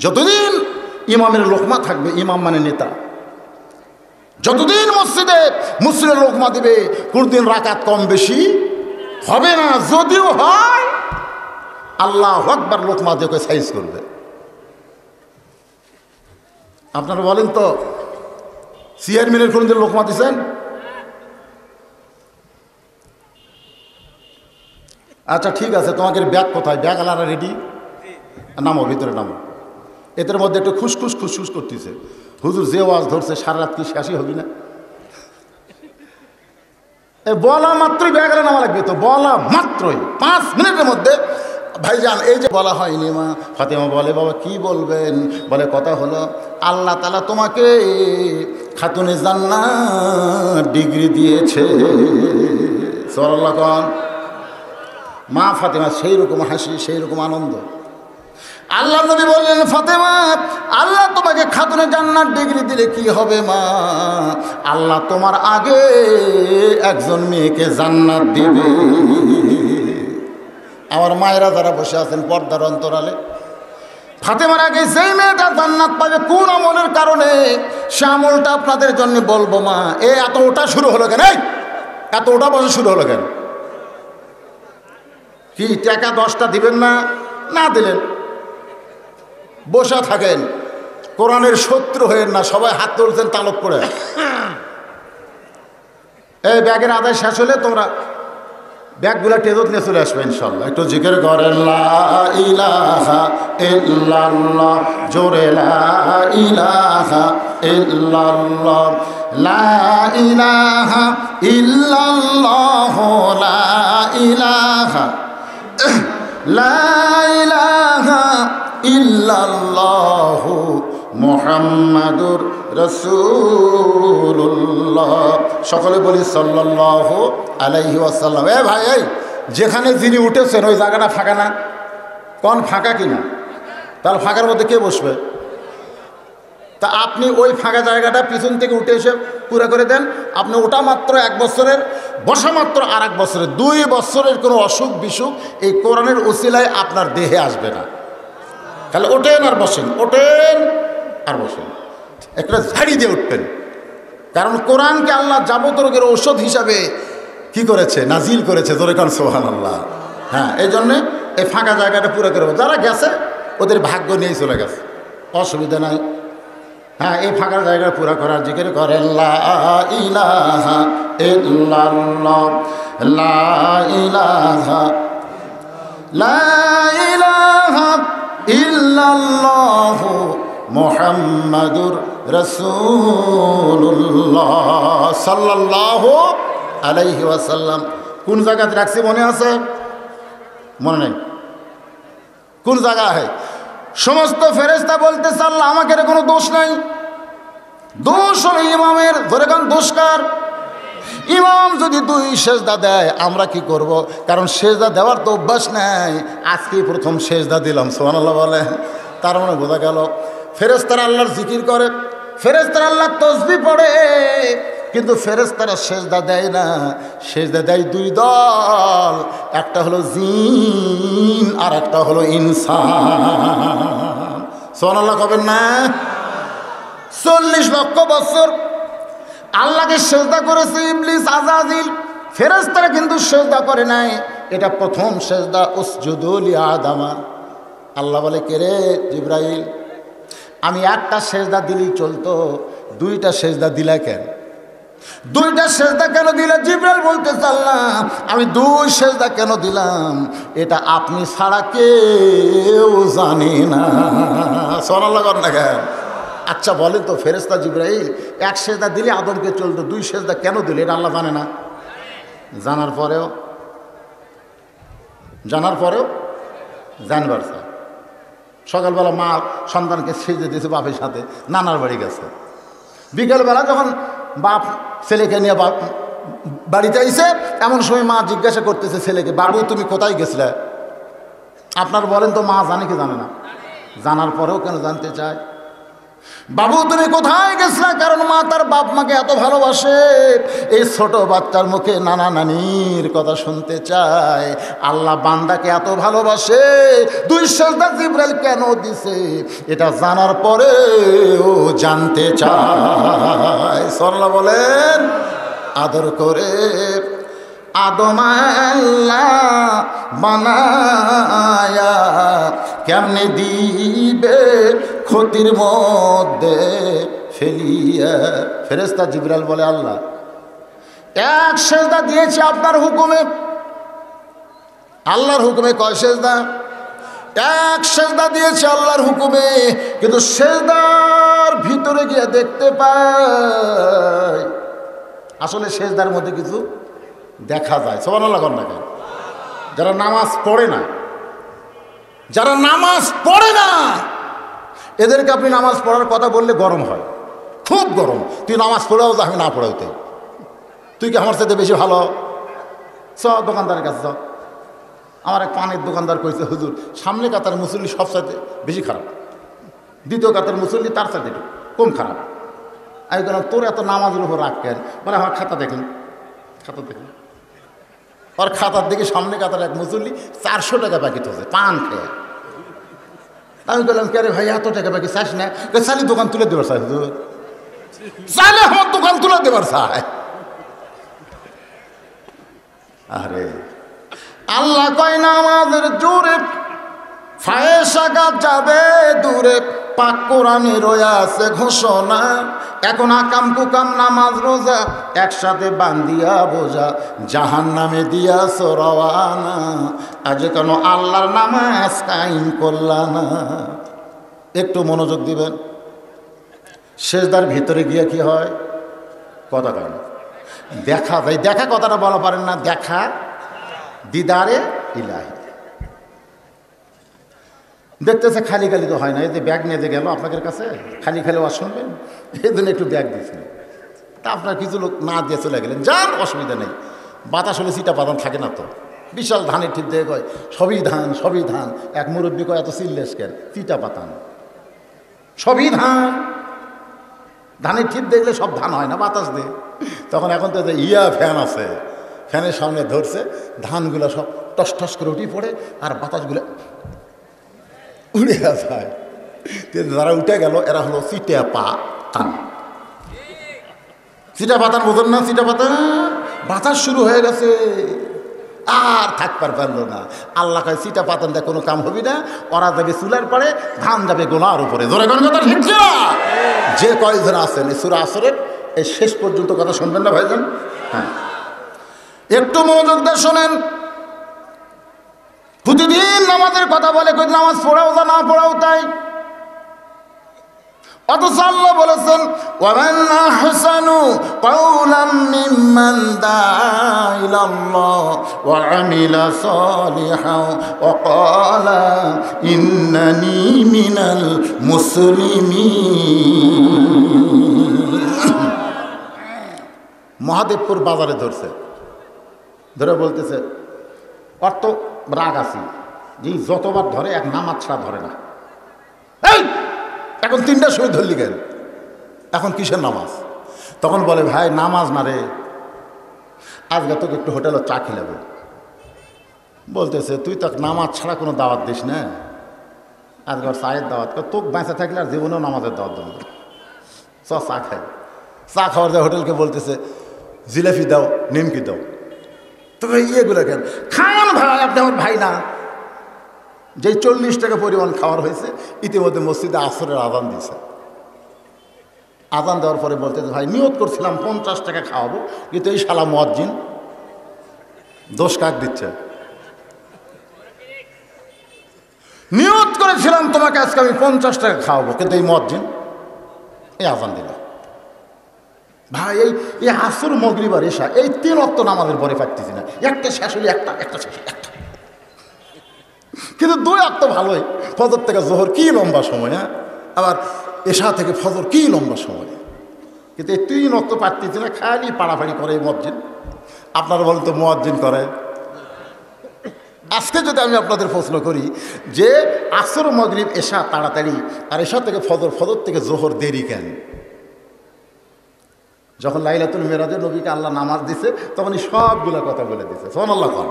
যতদিন ইমামের লোকমা থাকবে, ইমাম মানে নেতা, যতদিন মসজিদে লোকমা দিবে কোনদিন রাকাত কম বেশি হবে না। যদিও হয় আল্লাহু আকবার লোকমা দিয়ে সাইজ করবে। আপনারা বলেন তো চেয়ারম্যানের কোনদিন লোকমা দিচ্ছেন? আচ্ছা ঠিক আছে, তোমাকে ব্যাগ কোথায়? ব্যাগ আলাদা রেডি, নামো ভিতরে নামো। এদের মধ্যে একটু খুসখুস খুসখুস করতেছে। হুজুর যে ওয়াজ ধরছে সারা রাত কি শেষই হবি না? বলা মাত্রই ব্যাগরা নামা লাগবে তো, বলা মাত্রই 5 মিনিটের মধ্যে। ভাইজান এই যে বলা হয়নি মা, ফাতেমা বলে বাবা কি বলবেন? বলে কথা হলো আল্লাহ তাআলা তোমাকে খাতুনে জান্নাত ডিগ্রি দিয়েছে। সুবহানাল্লাহ কোন। মা ফাতেমা সেই রকম হাসি, সেই রকম আনন্দ। আল্লাহ নবী বললেন ফাতেমা আল্লাহ তোমাকে খাতুনে জান্নাত ডিগ্রি দিলে কি হবে মা? আল্লাহ তোমার আগে একজন মেয়েকে জান্নাত দিবে। আমার মায়েরা যারা বসে আছেন পর্দার অন্তরালে, ফাতেমার আগে যেই মেয়েটা জান্নাত পাবে কোন আমলের কারণে, সে আমলটা আপনাদের জন্য বলবো মা। এত ওটা শুরু হলো কেন? এত ওটা বসে শুরু হলো কেন? কি টাকা 10টা দিবেন না? না দিলেন বসা থাকেন, কোরআনের শত্রু হয়েন না। সবাই হাত তুলছেন তালত করে। এই ব্যাগের আদায় শেষ হলে তোমরা ব্যাগগুলা টেজত নিয়ে চলে আসবে ইনশাল্লাহ। একটু জিকির করেন লা ইলাহা ইল্লাল্লাহ, জোরে লা ইলাহা ইল্লাল্লাহ, লা ইলাহা ইল্লাল্লাহ, লা ইলাহা লা ইলাহা ইল্লাল্লাহু মুহাম্মাদুর রাসূলুল্লাহ। সকলে বলি সাল্লাল্লাহু আলাইহি ওয়াসাল্লাম। ভাই এই যেখানে যিনি উঠেছেন ওই জায়গাটা ফাঁকা না? কোন ফাঁকা কিনা? তাহলে ফাঁকার মধ্যে কে বসবে? তা আপনি ওই ফাঁকা জায়গাটা পিছন থেকে উঠে এসে পুরো করে দেন। আপনি ওটা মাত্র 1 বছরের, বসা মাত্র আর 1 বছরের, 2 বছরের কোনো অসুখ বিসুখ এই কোরআনের ওসিলায় আপনার দেহে আসবে না। তাহলে ওঠেন আর বসেন, ওঠেন আর বসেন, একটা ঝাড়ি দিয়ে উঠবেন। কারণ কোরআনকে আল্লাহ যাবতীয় রোগের ঔষধ হিসাবে কি করেছে? নাজিল করেছে। জোরে কান সুবহানাল্লাহ। হ্যাঁ, এই জন্যে এই ফাঁকা জায়গাটা পুরো করে, যারা গেছে ওদের ভাগ্য নিয়েই চলে গেছে, অসুবিধা নাই। হ্যাঁ, এই ফাঁকা জায়গা পুরো করার জিকির করেন লা ইলাহা ইল্লাল্লাহ, লা ইলাহা লা ইলাহা ইল্লাল্লাহু মুহাম্মাদুর রাসূলুল্লাহ সাল্লাল্লাহু আলাইহি ওয়াসাল্লাম। কোন জায়গাতে রাখছি মনে আছে? মনে নেই কোন জায়গা? সমস্ত ফেরেশতা বলতেছে আল্লাহ আমাকে কোনো দোষ নাই, দোষ হলো ইমামের। ধরে কান দোষকার ইমাম যদি 2 সেজদা দেয় আমরা কি করব? কারণ সেজদা দেওয়ার তো অভ্যাস নাই, আজকেই প্রথম সেজদা দিলাম। সুবহানাল্লাহ বলে। তার মানে বোঝা গেল ফেরেশতারা আল্লাহর জিকির করে, ফেরেশতারা আল্লাহর তাসবিহ পড়ে, কিন্তু ফেরেশতারা সেজদা দেয় না। সেজদা দেয় 2 দল, একটা হলো জিন আর একটা হলো ইনসান। সুবহানাল্লাহ কবেন না? 40 লক্ষ বছর আল্লাহকে সেজদা করেছে ইবলিস, আজাজিল, ফেরেশতারা কিন্তু সেজদা করে নাই। এটা প্রথম সেজদা। উসজুদু লি আদামা। আল্লাহ বলে কে রে জিবরাইল, আমি একটা সেজদা দিলেই চলতো, 2টা সেজদা দিলা কেন? 2টা সেজদা কেন দিলা? জিবরাইল বলতেছে আল্লাহ আমি 2 সেজদা কেন দিলাম এটা আপনি ছাড়া কেউ জানে না। সুবহানাল্লাহ কর না কেন? আচ্ছা বলেন তো ফেরেশতা জিবরাইল 1 সেজদা দিলে আদমকে চলতো, 2 সেজদা কেন দিলে? এটা আল্লাহ জানে না? জানার পরেও জানবার চায়। সকালবেলা মা সন্তানকে সেজে দিয়েছে বাপের সাথে, নানার বাড়ি গেছে। বিকেলবেলা যখন বাপ ছেলেকে নিয়ে বাড়িতে আইছে, এমন সময় মা জিজ্ঞাসা করতেছে ছেলেকে, বাবু তুমি কোথায় গেছিলে? আপনার বলেন তো, মা জানে কি জানে না? জানার পরেও কেন জানতে চায়? বাবু তুমি কোথায় গেছিলা? কারণ মা তার বাপ মাকে এত ভালোবাসে, এই ছোট বাচ্চার মুখে নানা নানির কথা শুনতে চায়। আল্লাহ বান্দাকে এত ভালোবাসে, 2 সেজদা জিবরাইল কেন দিছে এটা জানার পরেও জানতে চায়। সাল্লাল্লাহু বলেন, আদর করে আদম আল্লাহ বানায়া কেমনে দিবে ক্ষতির মধ্যে ফেলিয়া। ফেরেশতা জিবরাইল বলে, আল্লাহ 1 সেজদা দিয়েছি আপনার হুকুমে। আল্লাহর হুকুমে কয় সেজদা? 1 সেজদা দিয়েছি আল্লাহর হুকুমে, কিন্তু সেজদার ভিতরে গিয়ে দেখতে পাই আসলে সেজদার মধ্যে কিছু দেখা যায়। সুবহানাল্লাহ না কেন? যারা নামাজ পড়ে না, যারা নামাজ পড়ে না, এদেরকে আপনি নামাজ পড়ার কথা বললে গরম হয়, খুব গরম। তুই নামাজ পড়াও যা, আমি না পড়াওতে, তুই কি আমার সাথে বেশি ভালো? চ দোকানদারের কাছে চ। আমার এক পানের দোকানদার কইছে, হুজুর সামনে কাতার মুসল্লি সবসাথে বেশি খারাপ, দ্বিতীয় কাতার মুসল্লি তার সাথে একটু কম খারাপ। আমি বললাম, তোর এত নামাজের উপর রাখ কেন? বলে, আমার খাতা দেখুন। খাতা দেখুন, ওর খাতার দিকে সামনে কাতার এক মুসল্লি 400 টাকা প্যাকেট হচ্ছে পান খেয়ে। আমি বললাম, কে রে ভাই এত টাকা প্যাকেট চাস না? চালি দোকান তুলে দেবার চাই, হুজুর চাইলে আমার দোকান তুলে দেবার চাই। আরে আল্লাহ কয় নামাজের জোরে ফায়েসাগাত যাবে দূরে, পাক কোরআনে রয়ে আছে ঘোষণা। এখন আকাম কুকাম নামাজ রোজা একসাথে বান্দিয়া বোঝা, জাহান্নামে দিয়াছ রওয়ানা। আজ কেন আল্লাহর নামাজ কায়েম করলা না? একটু মনোযোগ দিবেন। সেজদার ভিতরে গিয়ে কি হয়? কথা কেন দেখা যায়, দেখা কথাটা বলা পারেন না, দেখা দিদারে ইলাহি। দেখতেছে খালি খালি তো হয় না। এই যে ব্যাগ নিয়ে যে গেল আপনাদের কাছে, খালি খালি ওয়াজ শুনবেন, এই জন্য একটু ব্যাগ দিয়েছিল। তা আপনার কিছু লোক না দিয়ে চলে গেলেন, যার অসুবিধা নেই। বাতাস হলে চিটা পাতান থাকে না তো, বিশাল ধানের ঠিক দিয়ে কয় সবই ধান সবই ধান। এক মুরব্বী কয় এত চিল্লেস কেন? চিটা পাতান সবই ধান। ধানের ঠিক দেখলে সব ধান হয় না, বাতাস দিয়ে। তখন এখন তো ফ্যান আছে, ফ্যানের সামনে ধরছে, ধানগুলো সব টস টস করে উঠে পড়ে, আর বাতাসগুলো উড়ে যায়। যারা উঠে গেল এরা হলো চিটা পাতান। চিটা পাতান বোঝেন না? চিটা পাতান বাতাস শুরু হয়ে গেছে, আর থাকবার পারলো না। আল্লাহ কয় চিটা পাতান দেয় কোনো কাম হবি না, ওরা যাবে চুলার পরে, ধান যাবে গোলার উপরে। জোরে কোন কথা ঠিক না? যে কয়জন আছেন এই সূরা আসরের এই শেষ পর্যন্ত কথা শুনবেন না ভাইজান? হ্যাঁ, একটু মনোযোগ দিয়ে শোনেন। প্রতিদিন নামাজের কথা বলে, কই নামাজ পড়াও যা, না পড়াও তাই। অথচ আল্লাহ বলেছেন, ওয়ামান আহসানু কাওলাম মিম্মান দাআ ইলাল্লাহ ওয়া আমিলা সালিহান ওয়া ক্বালা ইন্নানি মিনাল মুসলিমিন। মহাদেবপুর বাজারে ধরছে, ধরে বলতেছে, অর্থ রাগ আছি যে যতবার ধরে এক নামাজ ছাড়া ধরে না। এই এখন 3টার সময় ধরলি কেন? এখন কিসের নামাজ? তখন বলে, ভাই নামাজ না রে, আজকে তোকে একটু হোটেলে চা খেলাবো। বলতেছে, তুই তো নামাজ ছাড়া কোনো দাওয়াত দিস না, আজকে চায়ের দাওয়াত। তোকে বেঁচে থাকলে আর জীবনেও নামাজের দাওয়াত দেবো। চা খাই। চা খাওয়ার যায় হোটেলকে বলতেছে, জিলাপি দাও, নিমকি দাও। তবে ইয়েগুলো কেন খান ভাই? আপনি আমার ভাই না? যেই 40 টাকা পরিমাণ খাওয়ার হয়েছে, ইতিমধ্যে মসজিদে আসরের আজান দিয়েছে। আজান দেওয়ার পরে বলতেছে, ভাই নিয়ত করছিলাম 50 টাকা খাওয়াবো, কিন্তু এই শালা মুয়াজ্জিন দোষ কাক দিচ্ছে। নিয়ত করেছিলাম তোমাকে আজকে আমি 50 টাকা খাওয়াবো, কিন্তু এই মুয়াজ্জিন এই আজান দিল। ভাই এই আসর মাগরিব আর ইশা এই 3 ওয়াক্ত নামাজের পরে পাচ্ছি না, একটা শেষ হলে একটা শেষ একটা, কিন্তু 2 ওয়াক্ত ভালোই। ফজর থেকে জোহর কি লম্বা সময়, হ্যাঁ, আবার এশা থেকে ফজর কি লম্বা সময়। কিন্তু এই 3 ওয়াক্ত পারতেছি না, খালি পাড়াপাড়ি করে মুয়াজ্জিন। আপনারা বলেন তো মুয়াজ্জিন করে। আজকে যদি আমি আপনাদের প্রশ্ন করি যে আসর মাগরিব এশা তাড়াতাড়ি আর এশা থেকে ফজর, ফজর থেকে জোহর দেরি কেন? যখন লাইলাতুল মিরাজে নবীকে আল্লাহ নামাজ দিছে তখন এই সবগুলো কথা বলে দিছে। সুবহানাল্লাহ। কোন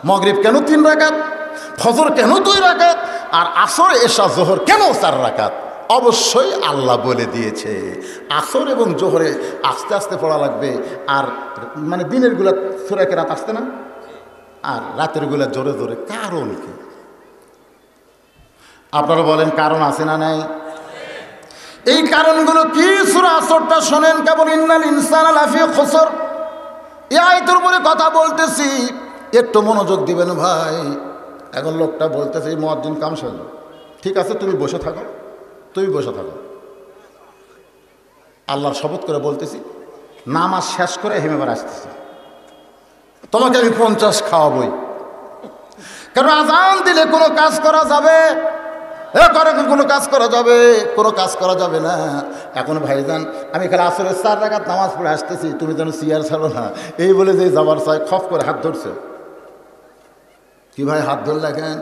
মাগরিব কেন 3 রাকাত, ফজর কেন 2 রাকাত, আর আসর এশা জোহর কেন 4 রাকাত? অবশ্যই আল্লাহ বলে দিয়েছে। আসর এবং জোহরে আস্তে আস্তে পড়া লাগবে, আর মানে দিনের গুলা সূরা কেরাত আসতে না, আর রাতের গুলা জোরে জোরে। কারণ কি? আপনারা বলেন কারণ আছে না নাই? এই কারণগুলো কি? সূরা আসরটা শোনেন কেবল, ইন্নাল ইনসানা লাফি খুসর। এই আয়াতের উপরে কথা বলতেছি, একটু মনোযোগ দিবেন ভাই। এখন লোকটা বলতেছে মুয়াজ্জিন কাম শেষ, ঠিক আছে তুমি বসে থাকো, তুমি বসে থাকো। আল্লাহর শপথ করে বলতেছি, নামাজ শেষ করে হেমেবার আসতেছি, তোমাকে আমি 50 খাওয়াবই। কারণ আজান দিলে কোনো কাজ করা যাবে, কোনো কাজ করা যাবে, কোনো কাজ করা যাবে না। এখন ভাইজান আমি খালি আসরের 4 রাকাত নামাজ পড়ে আসতেছি, তুমি যেন সিয়ার ছাড়ো না, এই বলে যে যাবার চাই খপ করে হাত ধরছে। কি ভাই হাত ধরলে কেন?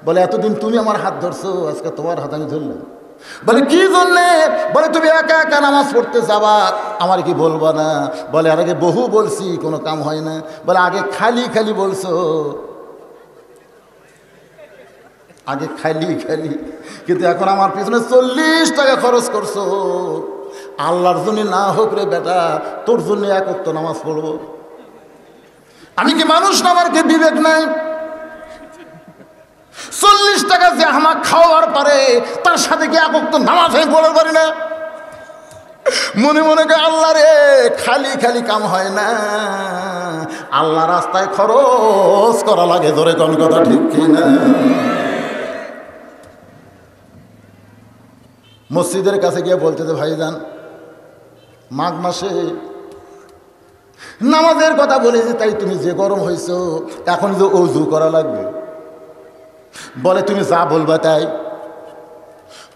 বলে এতদিন তুমি আমার হাত ধরছো, আজকে তোমার হাত আমি ধরলাম। বলে কি জন্যে? বলে তুমি একা একা নামাজ পড়তে যাবা, আমার কি বলবা না? বলে আর আগে বহু বলছি, কোনো কাম হয় না। বলে আগে খালি খালি বলছো, আগে খালি খালি, কিন্তু এখন আমার পিছনে 40 টাকা খরচ করছো। আল্লাহর জন্য না হোক রে বেটা, তোর জন্য 1 ওয়াক্ত নামাজ পড়বো। আমি কি মানুষ না? আমার কি বিবেক নাই? 40 টাকা যে আমার খাওয়ার পারে, তার সাথে কি 1 ওয়াক্ত নামাজ আমি পড়তে পারি না? মনে মনে করে আল্লাহ রে, খালি খালি কাম হয় না, আল্লাহ রাস্তায় খরচ করা লাগে। ধরে কোন কথা ঠিক কিনা? মসজিদের কাছে গিয়ে বলতেছে ভাইজান মাঘ মাসে নামাজের কথা বলেছি, তাই তুমি যে গরম হয়েছো এখন যে ওযু করা লাগবে। বলে তুমি যা বলবা তাই,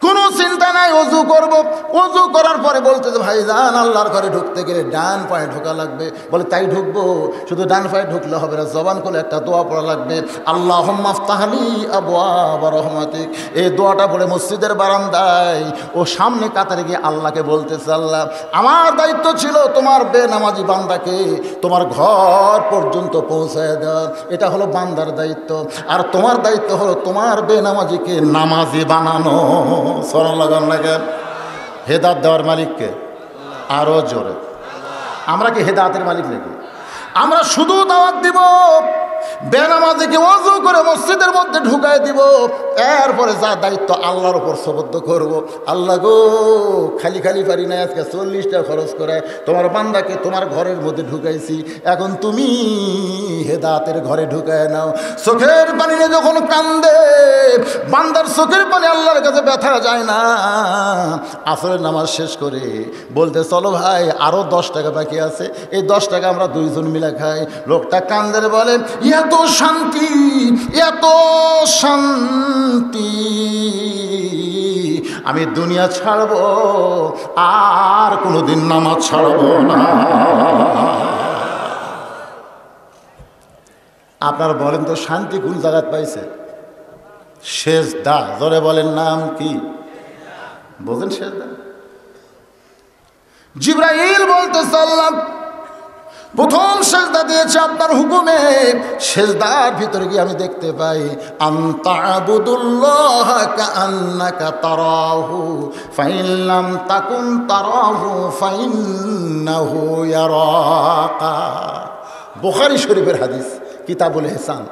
কোনো চিন্তা নাই, ওযু করব। ওযু করার পরে বলতেছে ভাইজান আল্লাহর ঘরে ঢুকতে গেলে ডান পায়ে ঢোকা লাগবে। বলে তাই ঢুকবো? শুধু ডান পায়ে ঢুকলে হবে না, জবান করে একটা দোয়া পড়া লাগবে, আল্লাহুম্মা আফতাহলি আবওয়াবা রহমাতিক। এই দোয়াটা পড়ে মসজিদের বারান্দায় ও সামনে কাতারে গিয়ে আল্লাহকে বলতেছে, আল্লাহ আমার দায়িত্ব ছিল তোমার বেনামাজি বান্দাকে তোমার ঘর পর্যন্ত পৌঁছায় দেওয়া, এটা হলো বান্দার দায়িত্ব। আর তোমার দায়িত্ব হলো তোমার বেনামাজিকে নামাজি বানানো। সরল লাগান লাগেন। হেদাত দেওয়ার মালিককে আরো জোরে। আমরা কি হেদাতের মালিক নাকি? আমরা শুধু দাওয়াত দিব, বেনামাজিকে ওযু করে মসজিদের মধ্যে ঢুকায় দিব, এরপরে যা দায়িত্ব আল্লাহর উপর সুবদ্ধ করব। আল্লাহ গো, খালি খালি পারি না, আজকে 40 টাকা খরচ করে তোমার বান্দাকে তোমার ঘরের মধ্যে ঢুকাইছি, এখন তুমি হেদাতের ঘরে ঢুকায় নাও। চোখের পানিতে যখন কান্দে বান্দার, চোখের পানি আল্লাহর কাছে ব্যথা যায় না। আসরের নামাজ শেষ করে বলতে চলো ভাই আরো 10 টাকা বাকি আছে, এই 10 টাকা আমরা 2 জন মিলে খাই। লোকটা কান্দের বলে এত শান্তি, এত শান্তি, আমি দুনিয়া ছাড়বো আর কোনোদিন নামাজ ছাড়বো না। আপনারা বলেন তো শান্তি কোন জায়গায় পাইছে? সেজদা। জোরে বলেন নাম কি? বোঝেন সেজদা? জিবরাইল বলতেছে আল্লাহ প্রথম সেজদা দিয়েছে আপনার হুকুমে। সেজদার ভিতরে গিয়ে আমি দেখতে পাই আনতা'বুদুল্লাহ কাআন্নাকা তারাহু ফাইন লাম তাকুন তারাহু ফাইন্নাহু ইয়ারাকা। বুখারী শরীফের হাদিস, কিতাবুল ইহসান।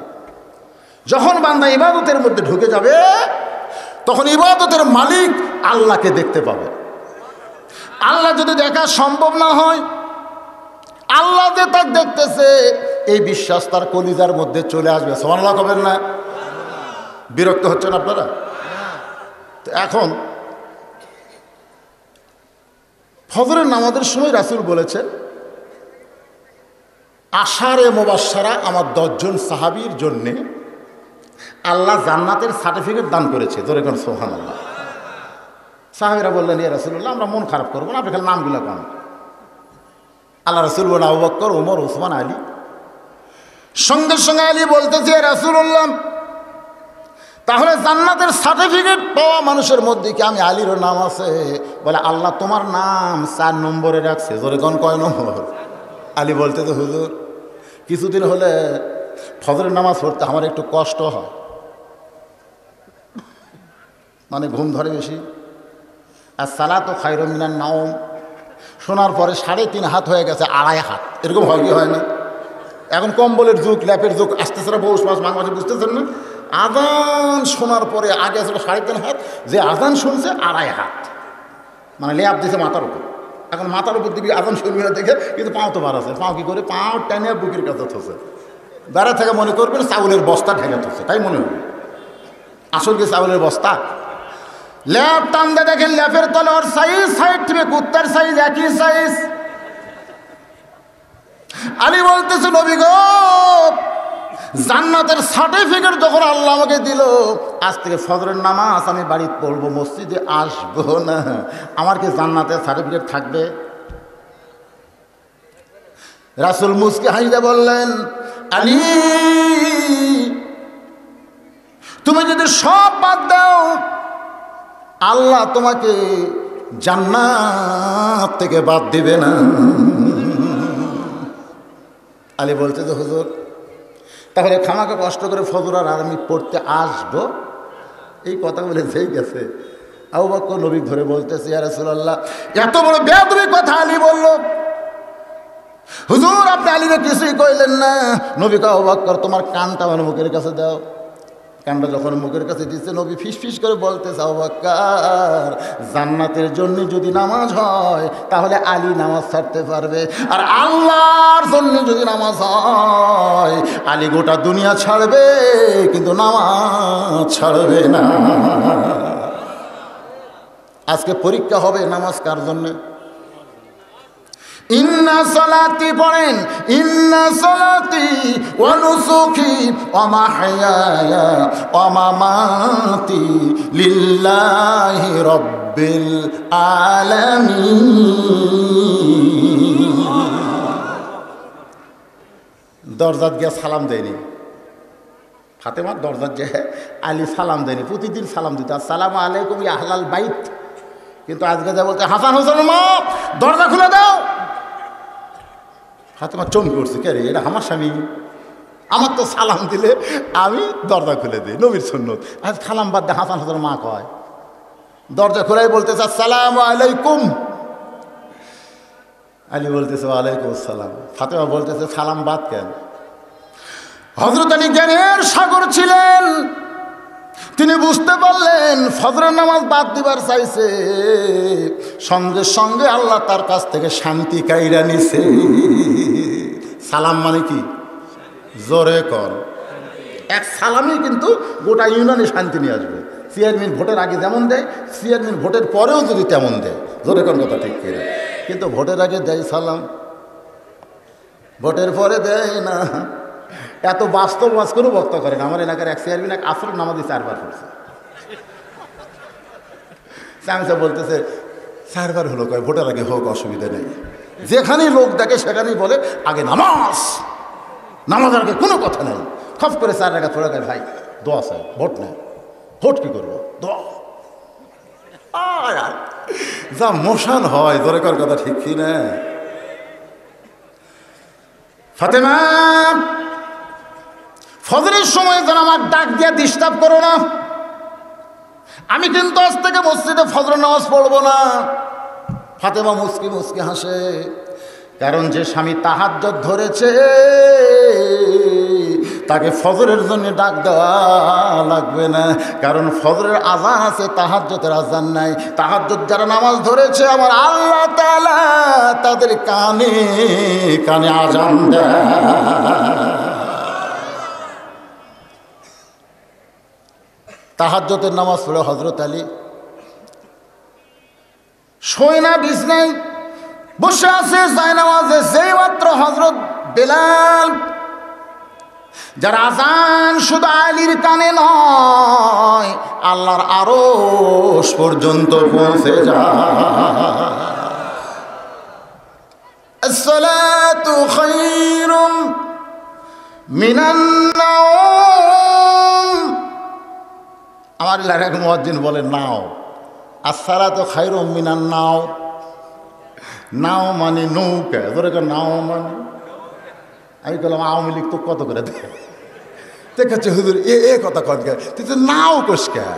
যখন বান্দা ইবাদতের মধ্যে ঢুকে যাবে তখন ইবাদতের মালিক আল্লাহকে দেখতে পাবে। আল্লাহ যদি দেখা সম্ভব না হয়, আল্লাহ যে তাকে দেখতেছে এই বিশ্বাস তার কলিজার মধ্যে চলে আসবে। সুবহানাল্লাহ কবেন না? বিরক্ত হচ্ছেন আপনারা? এখন ফজরের নামাজের সময় রাসূল বলেছেন আশারে মুবাশশারা আমার 10 জন সাহাবীর জন্যে আল্লাহ জান্নাতের সার্টিফিকেট দান করেছে, ধরে কোন সুবহানাল্লাহ। সাহাবীরা বললেন, ইয়া রাসূলুল্লাহ, আমরা মন খারাপ করবো না, আপনি খালি নামগুলো কোন। আল্লাহ রাসূল বলেন, আবু বকর, ওমর, ওসমান, আলী। সঙ্গে সঙ্গে আলী বলতেছে, ইয়া রাসূলুল্লাহ, তাহলে জান্নাতের সার্টিফিকেট পাওয়া মানুষের মধ্যে কি আমি আলীরও নাম আছে? বলে, আল্লাহ তোমার নাম 4 নম্বরে রাখছে। জোরে কোন, কয় নম্বর? আলী বলতেছে, হুজুর, কিছুদিন হলে ফজরের নামাজ পড়তে আমার একটু কষ্ট হয়, মানে ঘুম ধরে বেশি। আর সালাতু খায়রুম মিনান নাওম শোনার পরে 3.5 হাত হয়ে গেছে 2.5 হাত, এরকম হয় কি হয় না? এখন কম্বলের যুগ, ল্যাপের যুগ আসতেছে না, পৌষ মাস, মাঘ মাসে, বুঝতেছেন না? আজান শোনার পরে আগে ছিল 3.5 হাত, যে আজান শুনছে 2.5 হাত, মানে ল্যাপ দিছে মাথার উপর। এখন মাথার উপর দিকে আজান শুনবে না দেখে, কিন্তু পাও তো বার আছে, পাও কি করে? পাও টেনে বুকের কাছে থসে, বেড়া থেকে মনে করবেন চাউলের বস্তা ঢেকে থসে, তাই মনে হবে। আসল কি চাউলের বস্তা? ল্যাপ টানতে দেখেন ল্যাপের তলে ওর সাইজ সাইড থেকে কুত্তার সাইজ একই সাইজ। আলী বলতেছে, নবী গো, জান্নাতের সার্টিফিকেট যখন আল্লাহ আমাকে দিল, আজ থেকে ফজরের নামাজ আমি বাড়িতে পড়বো, মসজিদে আসবো না, আমার কি জান্নাতের সার্টিফিকেট থাকবে? রাসূল মুস্কি হাসিতে বললেন, আলী, তুমি যদি সব বাদ দাও, আল্লাহ তোমাকে জান্নাত থেকে বাদ দিবে না। আলী বলতে, যে হুজুর, তাহলে খামাকে কষ্ট করে ফজর আর আমি পড়তে আসবো? এই কথা বলে যেই গেছে, আবু বকর নবী ধরে বলতেছে, ইয়া রাসূলুল্লাহ, এত বড় বেয়াদবি কথা আলী বলল। হুজুর, আপনি আলীকে কিছুই কইলেন না। নবী কয়, আবু বকর, তোমার কানটা আমার মুখের কাছে দাও। কানটা যখন মুখের কাছে দিচ্ছে, নবী ফিস ফিস করে বলতেছে, আবু বকর, জান্নাতের জন্য যদি নামাজ হয় তাহলে আলী নামাজ ছাড়তে পারবে, আর আল্লাহর জন্য যদি নামাজ হয় আলী গোটা দুনিয়া ছাড়বে, কিন্তু নামাজ ছাড়বে না। আজকে পরীক্ষা হবে, নামাজ কার জন্যে? ইন্না সালাতি পড়েন, ইন্না সালাতি ওয়া নুসুকি ওয়া মাহইয়ায়া ওয়া মামাতি লিল্লাহি রাব্বিল আলামিন। দরজাত গিয়া সালাম দেয়নি, ফাতেমার দরজাত যে আলী সালাম দেয়নি, প্রতিদিন সালাম দিত, আসসালামু আলাইকুম ইয়া আহলাল বাইত। কিন্তু আজকে যা বলতে, হাসান হোসেন মা, দরজা খুলে দাও। ফাতেমা চমকে উঠছে, কে রে, এটা আমার স্বামী, আমার তো সালাম দিলে আমি দরজা খুলে দিই, নবীর সুন্নত। আজ সালাম বাদ দিয়ে হাসান হোসেন মা কয়, দরজা খোলাই বলতেছে, আসসালামু আলাইকুম। আলী বলতেছে, ওয়ালাইকুম আসসালাম। ফাতেমা বলতেছে, সালাম বাদ কেন? হযরত আলী জ্ঞানের সাগর ছিলেন, তিনি বুঝতে পারলেন ফজরের নামাজ বাদ দিবার চাইছে, সঙ্গে সঙ্গে আল্লাহ তার কাছ থেকে শান্তি কাইরা নিছে। সালাম মানে কি? জোরে কর। এক সালামই কিন্তু গোটা ইউনিয়নে শান্তি নিয়ে আসবে। চেয়ারম্যান ভোটের আগে যেমন দেয়, চেয়ারম্যান ভোটের পরেও যদি তেমন দেয়, জোরে কোন কথা ঠিক কিনা? কিন্তু ভোটের আগে দেয় সালাম, ভোটের পরে দেয় না। এত বাস্তব ওয়াজ কোনো বক্তা করেন। আমার এলাকার এক চেয়ারম্যান এক আসর নামাজে 4 বার পড়ছে। চামচা বলতেছে, 4 বার হলো, কয় ভোটের আগে হোক, অসুবিধা নেই। যেখানেই লোক দেখে সেখানেই বলে আগে নামাজ, নামাজের আগে কোনো কথা নেই। খপ করে 4 রাকাত পড়ে, কয় ভাই দোয়া চাই, ভোট নেই। ভোট কি করবো? দোয়া। যা মোশন হয়, জোরে কর কথা ঠিক কি না? ফাতেমা, ফজরের সময় যেন আমার ডাক দিয়ে ডিস্টার্ব করো না, আমি কিন্তু আজ থেকে মসজিদে ফজরের নামাজ পড়বো না। ফাতেমা মুস্কি মুস্কি হাসে, কারণ যে স্বামী তাহাজ্জুদ ধরেছে তাকে ফজরের জন্য ডাক দেওয়া লাগবে না, কারণ ফজরের আজান আছে, তাহাজ্জুদের আজান নাই। তাহাজ্জুদ যারা নামাজ ধরেছে, আমার আল্লাহ তাআলা তাদের কানে কানে আজান দেয়। তাহাজ্জুদের নামাজ পড়ে হযরত আলী শোয় না, বিছনায় বসে আছে যায় নামাজে। যেই মাত্র হযরত বেলাল যার আযান শুধু আলীর কানে নয়, আল্লাহর আরশ পর্যন্ত পৌঁছে যায়। আসসালাতু খায়রুম মিনান নাওম। আমার এলাকার মুয়াজ্জিন বলে নাও, আসসালাতু খায়রুম মিনান নাও। নাও মানে নৌকা, ধরে নাও মানে, আমি বললাম আওয়ামী লীগ তো কত করে দেয়, দেখাচ্ছে হুজুর এ কথা কত তুই তো নাও কোসকা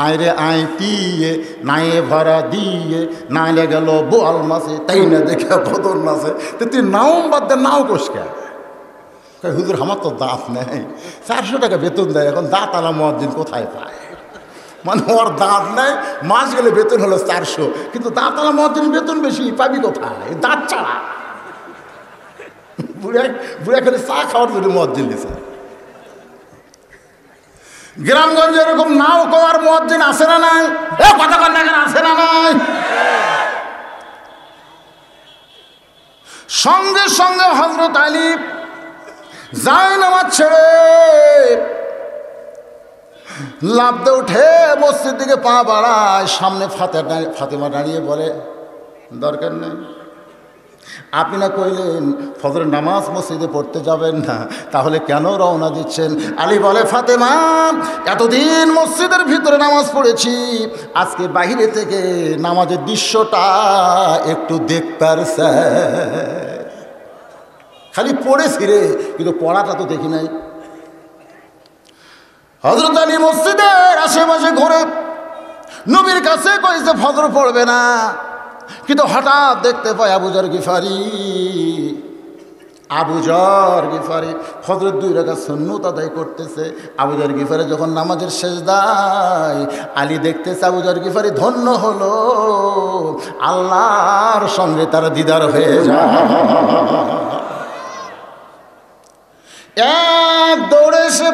আইরে আই পিয়ে নায়ে ভরা দিয়ে নাইলে গেল বোয়াল মাসে, তাই না দেখে বদর নাচে, তুই নাও বাদ দে নাও কোসকা। হুজুর আমার তো দাঁত নেই, 400 টাকা বেতন দেয়, এখন দাঁত আলা মুয়াজ্জিন কোথায় পায়? মানে ওর দাঁত নেই, মাস গেলে বেতন হলো 400, কিন্তু দাঁত আলা মুয়াজ্জিন বেতন বেশি, পাবি কোথায়? দাঁত ছাড়া বুড়া বুড়া করে চা খাওয়ার জন্য মুয়াজ্জিন দিছে। গ্রামগঞ্জে এরকম নাও কওয়ার মুয়াজ্জিন আছে না নাই? এ কথা কন না কেন, আছে না নাই? সঙ্গে সঙ্গে হযরত আলী যায় নামাজ ছেড়ে লাফ দিয়ে উঠে মসজিদ দিকে পা বাড়ায়। সামনে ফাতেমা দাঁড়িয়ে বলে, দরকার নেই, আপনি না কইলেন ফজরের নামাজ মসজিদে পড়তে যাবেন না, তাহলে কেন রওনা দিচ্ছেন? আলী বলে, ফাতেমা, এতদিন মসজিদের ভিতরে নামাজ পড়েছি, আজকে বাহিরে থেকে নামাজের দৃশ্যটা একটু দেখতে চাই। খালি পড়েছি রে, কিন্তু পড়াটা তো দেখি নাই। হযরত আলী মসজিদের আশেপাশে ঘুরে নবীর কাছে কইছে ফজর পড়বে না, কিন্তু হঠাৎ দেখতে পায় আবু যর গিফারি ফজরের 2 রাকাত সুন্নত আদায় করতেছে। আবু যর গিফারি যখন নামাজের সেজদায়, আলী দেখতেছে আবু যর গিফারি ধন্য হলো, আল্লাহর সঙ্গে তার দিদার হয়ে যায়। এক দৌড়ে এসে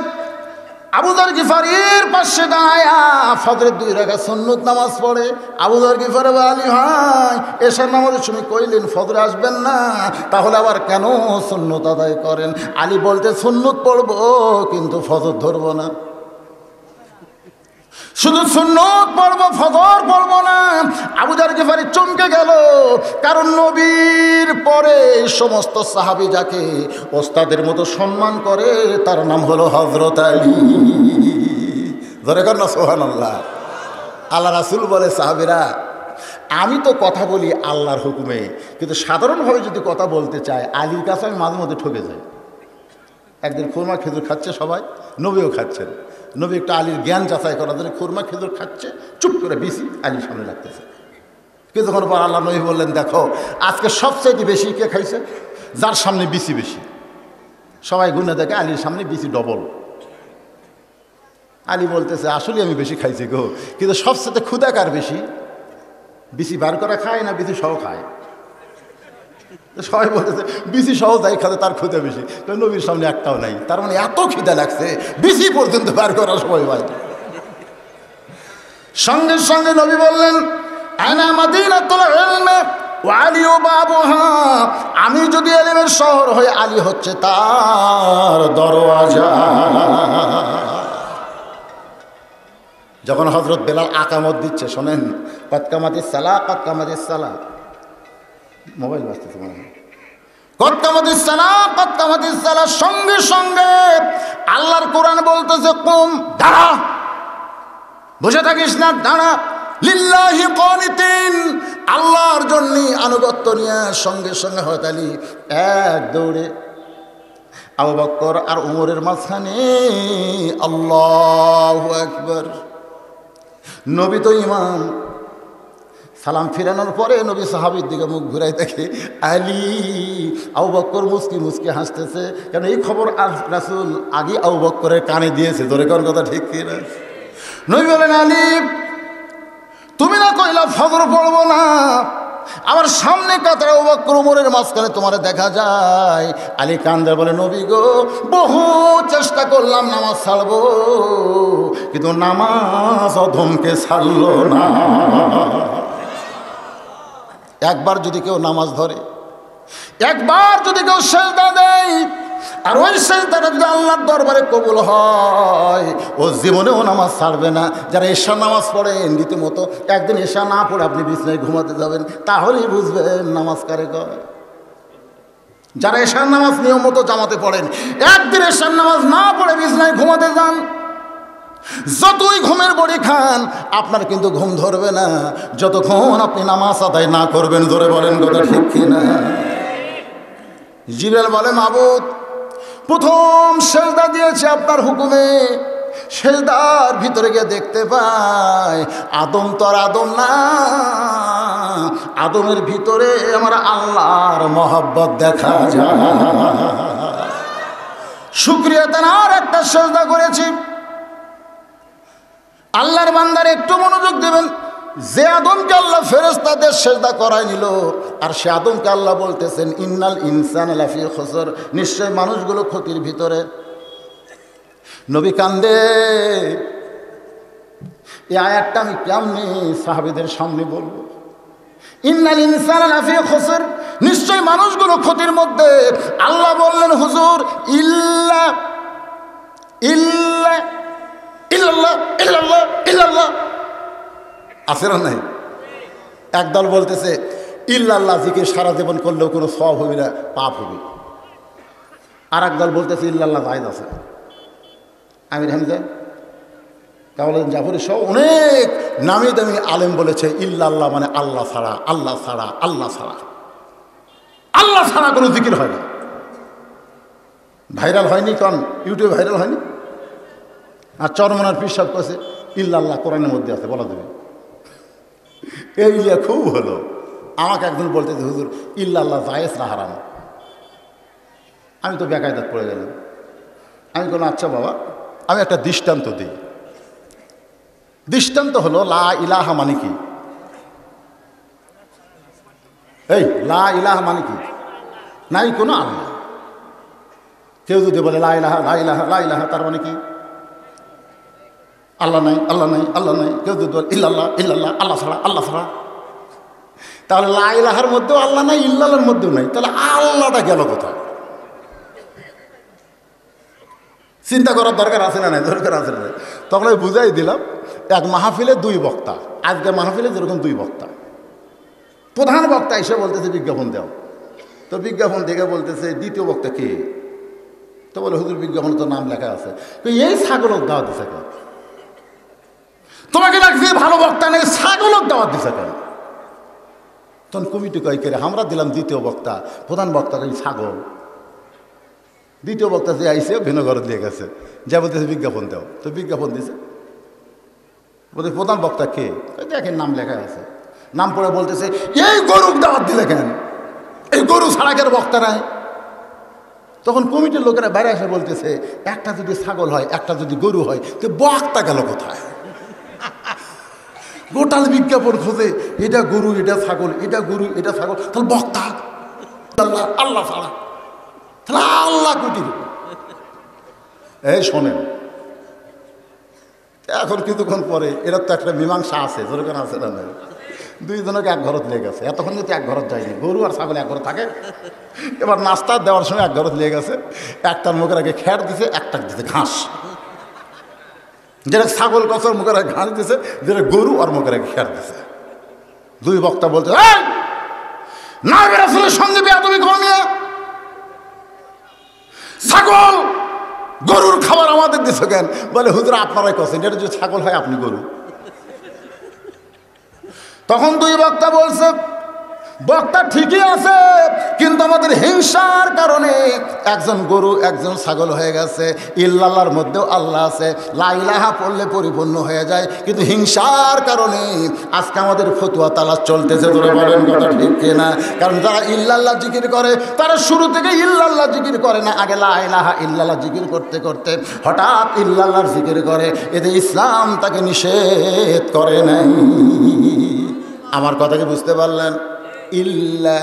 আবু যর গিফারির পাশে দাঁড়ায়া ফজরের 2 রাকাত সুন্নত নামাজ পড়ে। আবু যর গিফারি বলে, আলী ভাই, এশার নামাজের সময় কইলেন ফজরে আসবেন না, তাহলে আবার কেন সুন্নত আদায় করেন? আলী বলতে, সুন্নত পড়বো কিন্তু ফজর ধরবো না, শুধু সুন্নত পড়বো, ফজর পড়বো না। আবু যর গিফারি চমকে গেল, কারণ নবীর পরে সমস্ত সাহাবী যাকে ওস্তাদের মতো সম্মান করে তার নাম হলো হযরত আলী। ধরে কর না সুবহানাল্লাহ। আল্লাহ রাসূল বলে, সাহাবীরা, আমি তো কথা বলি আল্লাহর হুকুমে, কিন্তু সাধারণভাবে যদি কথা বলতে চায় আলীর কাছে আমি মাঝে মধ্যে ঠকে যাই। একদিন খুরমা খেজুর খাচ্ছে সবাই, নবীও খাচ্ছেন। নবী একটা আলীর জ্ঞান যাচাই করার জন্য খুরমা খেজুর খাচ্ছে, চুপ করে বিসি আলীর সামনে রাখতেছে। কিছুক্ষণ পর আল্লাহ নবী বললেন, দেখো আজকে সবচাইতে বেশি কে খাইছে? যার সামনে বিসি বেশি। সবাই গুনে দেখে আলীর সামনে বিসি ডবল। আলী বলতেছে, আসলে আমি বেশি খাইছি গো, কিন্তু সবচেয়ে ক্ষুধা কার বেশি? বিসি বার করা খায় না বিসি সহ খায়? সবাই বলতেছে বিসি সহ যাই খাতে তার ক্ষুধা বেশি। নবীর সামনে একটাও নাই, তার মানে এত খিদা লাগছে বিসি পর্যন্ত বার করা সবাই ভাই। সঙ্গে সঙ্গে নবী বললেন, আনা মাদিনাতুল ইলমি ওয়া আলিউ বাবুহা, আমি যদি ইলমের শহর হই, আলী হচ্ছে তার দরওয়াজা। যখন হযরত বেলাল আকামত দিচ্ছে, শোনেন, কদ কামাতিস সালাহ, কদ কামাতিস সালাহ, মোবাইল বাজতেছে মনে হয়, কদ কামাতিস সালাহ, কদ কামাতিস সালাহ, সঙ্গে সঙ্গে আল্লাহর কোরআন বলতেছে, কুম, দাঁড়া, বসে থাকিস না, দাঁড়া, লিল্লাহি কানিতিন, আল্লাহর জন্য আনুগত্য নিয়ে। সঙ্গে সঙ্গে হযরত আলী এক দৌড়ে আবু বকর আর উমরের মাঝখানে, আল্লাহু আকবার। নবী তো ইমাম, সালাম ফিরানোর পরে নবী সাহাবীর দিকে মুখ ঘুরাই দেখে আলী। আবু বকর মুস্কি মুস্কি হাসতেছে, কারণ এই খবর রাসূল আগে আবু বকরের কানে দিয়েছে। ধরে কোন কথা ঠিক কিনা? নবী বলেন, আলী, তুমি না কইলা ফজর পড়বো না, আমার সামনে কাতারে আবু বকর উমরের মাঝখানে তোমার দেখা যায়। আলী কান্দে বলে, নবী গো, বহু চেষ্টা করলাম নামাজ ছাড়বো, কিন্তু নামাজ অধমকে ছাড়লো না। একবার যদি কেউ নামাজ ধরে, একবার যদি কেউ সেজদা দেয় আর ওই সেজদাটা যদি আল্লাহর দরবারে কবুল হয়, ও জীবনেও নামাজ ছাড়বে না। যারা এশা নামাজ পড়েন রীতিমতো, একদিন এশা না পড়ে আপনি বিছানায় ঘুমাতে যাবেন, তাহলেই বুঝবেন নামাজ কারে কয়। যারা এশার নামাজ নিয়মিত জামাতে পড়েন, একদিন এশার নামাজ না পড়ে বিছানায় ঘুমাতে যান, যতই ঘুমের বড়ি খান আপনার কিন্তু ঘুম ধরবে না যতক্ষণ আপনি নামাজ আদায় না করবেন। ধরে বলেন কথা ঠিক কিনা? জিবরাইল বলে, মাবুদ প্রথম সেজদা দিয়েছে আপনার হুকুমে, সেজদার ভিতরে গিয়ে দেখতে পায় আদম তো আর আদম না, আদমের ভিতরে আমার আল্লাহর মহব্বত দেখা যায়। শুকরিয়া তার একটা সেজদা করেছি। আল্লাহর বান্দার একটু মনোযোগ দেবেন, যে আদমকে আল্লাহ ফেরেশতাদের সেজদা করায় নিল, আর সে আদমকে আল্লাহ বলতেছেন ইন্নাল ইনসানা লাফি খুসর, নিশ্চয় মানুষগুলো ক্ষতির ভিতরে। নবী কান্দে। এই আয়াতটা আমি কেমনে সাহাবীদের সামনে বলবো? ইন্নাল ইনসানা লাফি খুসর, নিশ্চয় মানুষগুলো ক্ষতির মধ্যে। আল্লাহ বললেন, হুজুর ইল্লা ইল্লা ইল্লাল্লাহ ইল্লাল্লাহ ইল্লাল্লাহ আছে না নাই? একদল বলতেছে ইল্লাল্লাহ জিকির সারা জীবন করলেও কোনো সওয়াব হবে না, পাপ হবে। আর একদল বলতেছে ইল্লাল্লাহ জায়েজ আছে। আমির হামজা, কাওয়াল জাফরি সহ অনেক নামি দামি আলেম বলেছে ইল্লাল্লাহ মানে আল্লাহ ছাড়া, আল্লাহ ছাড়া, আল্লাহ ছাড়া, আল্লাহ ছাড়া কোনো জিকির হয় না। ভাইরাল হয়নি? কারণ ইউটিউবে ভাইরাল হয়নি। আর চরমনার পিসাব করেছে ইল্লাল্লাহ কোরআনের মধ্যে আছে, বলা দেবে। এই লিয়া খুব হলো। আমাকে একজন বলতেছে হুজুর ইল্লাল্লাহ জায়েজ না হারাম? আমি তো বেকায়দাত পড়ে গেলাম। আমি বললাম আচ্ছা বাবা, আমি একটা দৃষ্টান্ত দিই। দৃষ্টান্ত হলো লা ইলাহা মানে কি? এই লা ইলাহা মানে কি? নাই কোনো আল্লাহ। কেউ যদি বলে লা ইলাহা লা ইলাহা লা ইলাহা, তার মানে কি? আল্লাহ নাই, আল্লাহ নাই, আল্লাহ নাই। কেউ যদি বলে ইল্লাল্লাহ ইল্লাল্লাহ, আল্লাহ ছাড়া, আল্লাহ ছাড়া। তাহলে লা ইলাহার মধ্যেও আল্লাহ নাই, ইল্লাল্লাহর মধ্যেও নাই, তাহলে আল্লাহটা গেল কোথায়? চিন্তা করার দরকার আছে না নাই? দরকার আছে না। তখন আমি বুঝাই দিলাম, এক মাহফিলে দুই বক্তা, আজকের মাহফিলে যেরকম দুই বক্তা, প্রধান বক্তা এসে বলতেছে বিজ্ঞাপন দাও। তো বিজ্ঞাপন দেখে বলতেছে দ্বিতীয় বক্তা কে? তো বলে হুজুর বিজ্ঞাপনে তো নাম লেখা আছে। এই ছাগলক দাওয়াত দিছে কেন? তোমাকে লাগছে ভালো বক্তা নেই, ছাগলক দাওয়াত দিছে কেন? তখন কমিটি কয় করে আমরা দিলাম দ্বিতীয় বক্তা, প্রধান বক্তা কই ছাগল। দ্বিতীয় বক্তা যে আইসে ভিন্ন ঘর দিয়ে গেছে, যা বলতেছে বিজ্ঞাপন দাও। তো বিজ্ঞাপন দিছে। বলতে প্রধান বক্তা কে? দেখেন নাম লেখা আছে। নাম পড়ে বলতেছে এই গরুর দাওয়াত দিলে কেন? এই গরু ছাড়া কেন বক্তা নাই? তখন কমিটির লোকেরা বাইরে এসে বলতেছে একটা যদি ছাগল হয়, একটা যদি গরু হয়, তো বক্তা গেল কোথায়? গোটাল বিজ্ঞাপন খোঁজে, এটা গরু, এটা ছাগল, এটা গরু, এটা ছাগল, তাহলে বক্তা আল্লাহ, আল্লাহ ছাড়া, তাহলে আল্লাহ কুটির। এই শোনেন, এখন কিছুক্ষণ পরে এরা তো একটা মীমাংসা আছে, যেরকম আছে না, দুইজনকে এক ঘরত লেগে গেছে। এতক্ষণ কিন্তু এক ঘরত যায়নি, গরু আর ছাগল এক ঘর থাকে। এবার নাস্তা দেওয়ার সময় এক ঘরত লেগে গেছে। একটার মুখের আগে খ্যার দিছে, একটার দিছে ঘাস। যেটা ছাগল কচর মুখের আগে ঘাস দিছে, যেটা গরু আর মুখের আগে খ্যার দিছে। দুই বক্তা বলছে না রাসূলের সঙ্গে বেয়াদবি করমিয়া, ছাগল গরুর খাবার আমাদের দিছে কেন? বলে হুজুর আপনারাই কছেন, এটা যদি ছাগল হয় আপনি গরু। তখন দুই বক্তা বলছে বক্তা ঠিকই আছে, কিন্তু আমাদের হিংসার কারণে একজন গরু একজন ছাগল হয়ে গেছে। ইল্লাল্লাহর মধ্যেও আল্লাহ আছে, লা ইলাহা পড়লে পরিপূর্ণ হয়ে যায়, কিন্তু হিংসার কারণে আজকে আমাদের ফতুয়া তালাশ চলতেছে। ধরে বলেন কথা ঠিক কিনা? কারণ যারা ইল্লাল্লাহ জিকির করে তারা শুরু থেকে ইল্লাল্লাহ জিকির করে না, আগে লা ইলাহা ইল্লাল্লাহ জিকির করতে করতে হঠাৎ ইল্লাল্লাহর জিকির করে। এতে ইসলাম তাকে নিষেধ করে নাই। আমার কথা কি বুঝতে পারলেন? ইল্লা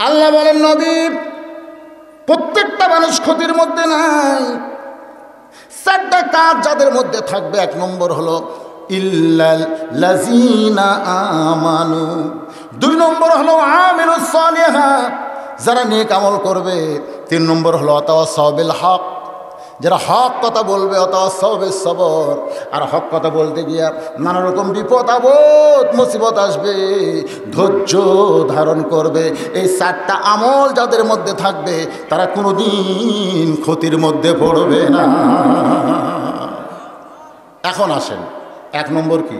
আল্লাহ বলেন নবী প্রত্যেকটা মানুষ ক্ষতির মধ্যে নাই। চারটা কাজ যাদের মধ্যে থাকবে, এক নম্বর হলো ইল্লাল্লাযীনা আমানু, 2 নম্বর হলো আমিলুস সালিহাত, যারা নেক আমল করবে। 3 নম্বর হলো ওয়াতাওয়াসাউ বিল হক, যারা হক কথা বলবে। ওয়াতাওয়াসাউ বিস সবর, আর হক কথা বলতে গিয়া নানা রকম বিপদ আপদ মুসিবত আসবে, ধৈর্য ধারণ করবে। এই 4টা আমল যাদের মধ্যে থাকবে তারা কোনোদিন ক্ষতির মধ্যে পড়বে না। এখন আসেন 1 নম্বর কি?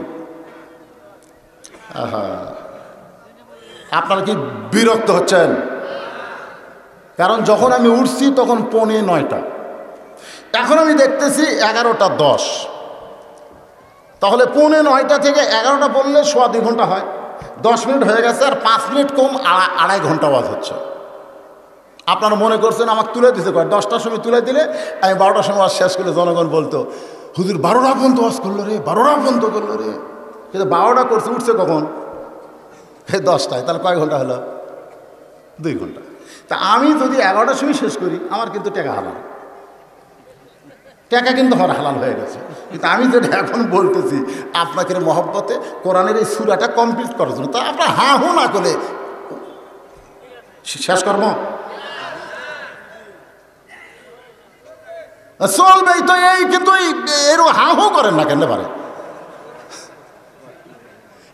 আপনারা কি বিরক্ত হচ্ছেন? কারণ যখন আমি উঠছি তখন 8:45, এখন আমি দেখতেছি 11:10। তাহলে 8:45 থেকে 11টা বললে 2.25 ঘন্টা হয়, 10 মিনিট হয়ে গেছে, আর 5 মিনিট কম 2.5 ঘন্টা ওয়াজ হচ্ছে। আপনারা মনে করছেন আমাকে তুলে দিতে পারে, 10টার সময় তুলে দিলে আমি 12টার সময় ওয়াজ শেষ করলে জনগণ বলতো হুজুর 12টা পর্যন্ত ওয়াজ করলো রে, 12টা পর্যন্ত করলো রে। কিন্তু 12টা করছে, উঠছে কখন? 10টায়। তাহলে কয় ঘন্টা হলো? 2 ঘন্টা। তা আমি যদি 11টার সময় শেষ করি আমার কিন্তু টাকা হালাল, টাকা কিন্তু আমার হালাল হয়ে গেছে। কিন্তু আমি যেটা এখন বলতেছি আপনাকে মহব্বতে কোরআনের এই সূরাটা কমপ্লিট করার জন্য, তা আপনার হা হু না করে শেষ করব চলবেই তো। এই কিন্তু এরও হা হু করেন না কেন পারে?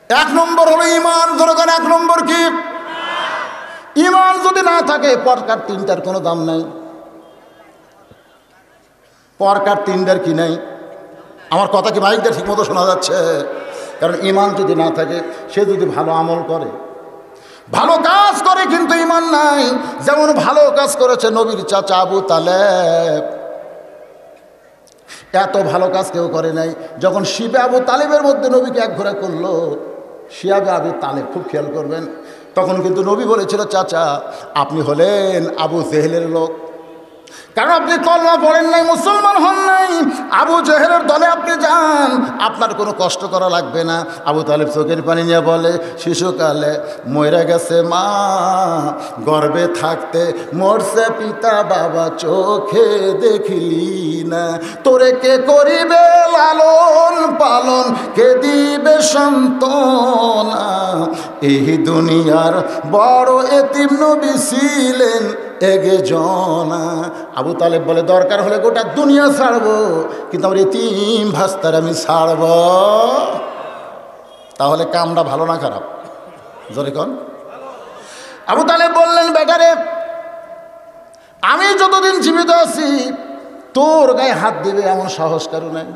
1 নম্বর হলো ঈমান। ধরো 1 নম্বর কি? ঈমান যদি না থাকে পরকার 3টার কোনো দাম নাই। পরকার 3টার কি নাই? আমার কথা কি মাইকটা ঠিক মতো শোনা যাচ্ছে? কারণ ঈমান যদি না থাকে, সে যদি ভালো আমল করে, ভালো কাজ করে, কিন্তু ঈমান নাই। যেমন ভালো কাজ করেছে নবীর চাচা আবু তালেব, এত ভালো কাজ কেউ করে নাই। যখন শিবে আবু তালেবের মধ্যে নবীকে এক ঘোরা করলো, শিয়াবে আবু তালেব, খুব খেয়াল করবেন, তখন কিন্তু নবী বলেছিল চাচা আপনি হলেন আবু জেহেলের লোক, কারণ আপনি কলমা পড়েন নাই, মুসলমান হন নাই। আবু জেহেলের দলে আপনি যান, আপনার কোনো কষ্ট করা লাগবে না। আবু তালেব চোখের পানি নিয়ে বলে শিশুকালে মরে গেছে মা, গর্ভে থাকতে মরছে পিতা, বাবা চোখে দেখিলি না। তোরে কে করিবে লালন পালন, কে দিবে সান্ত্বনা। এই দুনিয়ার বড় এতিম নবী ছিলেন এগে জনা। আবু তালেব বলে দরকার হলে গোটা দুনিয়া ছাড়বো, কিন্তু আমার এতিম ভাস্তার আমি ছাড়ব। তাহলে কামটা ভালো না খারাপ? জোরে কোন? আবু তালেব বললেন বেটারে, আমি যতদিন জীবিত আছি তোর গায়ে হাত দিবে এমন সাহস কারো নাই।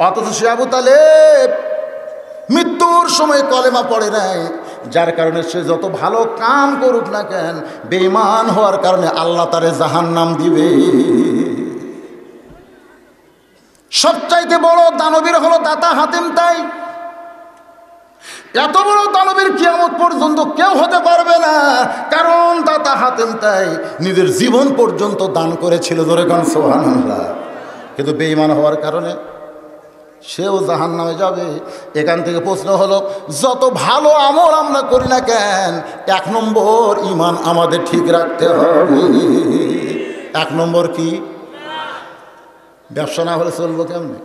অথচ সে আবু তালেব মৃত্যুর সময় কলেমা পড়ে নাই, যার কারণে সে যত ভালো কাম করুক না কেন, বেঈমান হওয়ার কারণে আল্লাহ তারে জাহান্নাম দিবে। সবচাইতে বড় দানবীর হলো দাতা হাতিম তাই। এত বড় দানবীর কিয়ামত পর্যন্ত কেউ হতে পারবে না, কারণ দাতা হাতিম তাই নিজের জীবন পর্যন্ত দান করেছিল। জোরে গান সুবহানাল্লাহ। কিন্তু বেঈমান হওয়ার কারণে সেও জাহান্নামে যাবে। এখান থেকে প্রশ্ন হলো, যত ভালো আমল আমরা করি না কেন, 1 নম্বর ঈমান আমাদের ঠিক রাখতে হবে। 1 নম্বর কি? ব্যবসা না হলে চলবো কেমনে?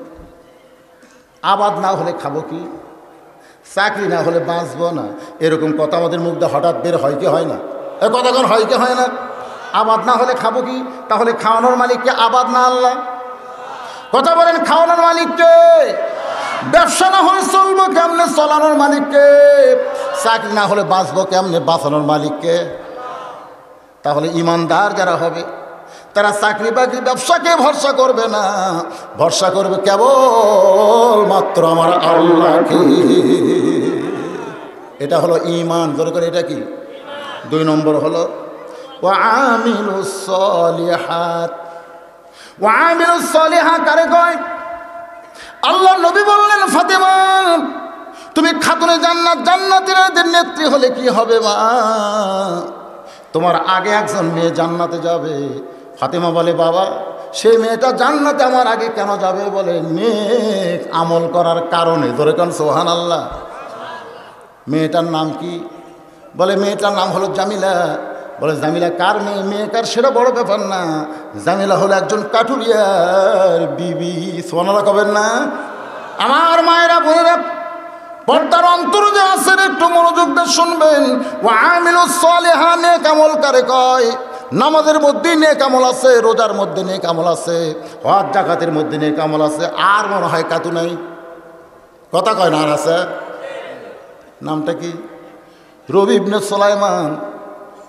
আবাদ না হলে খাবো কি? চাকরি না হলে বাঁচবো না? এরকম কথা আমাদের মুখ দিয়ে হঠাৎ বের হয় কি হয় না? এ কথা কোন হয় কি হয় না? আবাদ না হলে খাবো কি? তাহলে খাওয়ানোর মালিককে আবাদ না আল্লাহ? কথা বলেন, খাওয়ানোর মালিককে। ব্যবসা না হলে চলবো কেমনে? চলানোর মালিককে। চাকরি না হলে বাঁচবো কেমনে? বাঁচানোর মালিককে। তাহলে ইমানদার যারা হবে তারা চাকরি বাকরি ব্যবসাকে ভরসা করবে না, ভরসা করবে কেবল মাত্র আমার আল্লাহকে। এটা হলো ঈমান। জোরে করে এটা কি? 2 নম্বর হলো ওয়া আমিলুস সলিহাত। ওয়া আমিলুস সলিহাত কারে কয়? আল্লাহ নবী বললেন ফাতেমা তুমি খাতুনে জান্নাত, জান্নাতীদের নেত্রী হলে কি হবে মা? তোমার আগে একজন মেয়ে জান্নাতে যাবে। ফাতেমা বলে বাবা সেই মেয়েটা জান্নাতে আমার আগে কেন যাবে? বলে নেক আমল করার কারণে। ধরে কান সুবহানাল্লাহ। মেয়েটার নাম কি? বলে মেয়েটার নাম হলো জামিলা। বলে জামিলা কার মেয়ে? মেয়ে কার সেটা বড় ব্যাপার না, জামিলা হলো একজন কাঠুরিয়ার বিবি। সুবহানাল্লাহ কবেন না? আমার মায়েরা বোনেরা, পর্দার অন্তর যে আছেন একটু মনোযোগ দিয়ে শুনবেন। ওয়া আমিলুস সালিহা, নেক আমল কারে কয়? নামাজের মধ্যে নেক আমল আছে, রোজার মধ্যে নেক আমল আছে, হজ জাকাতের মধ্যে নেক আমল আছে, আর মনে হয় কাতু নাই। কথা কয় না? আর আছে। নামটা কি? রবি ইবনে সুলাইমান।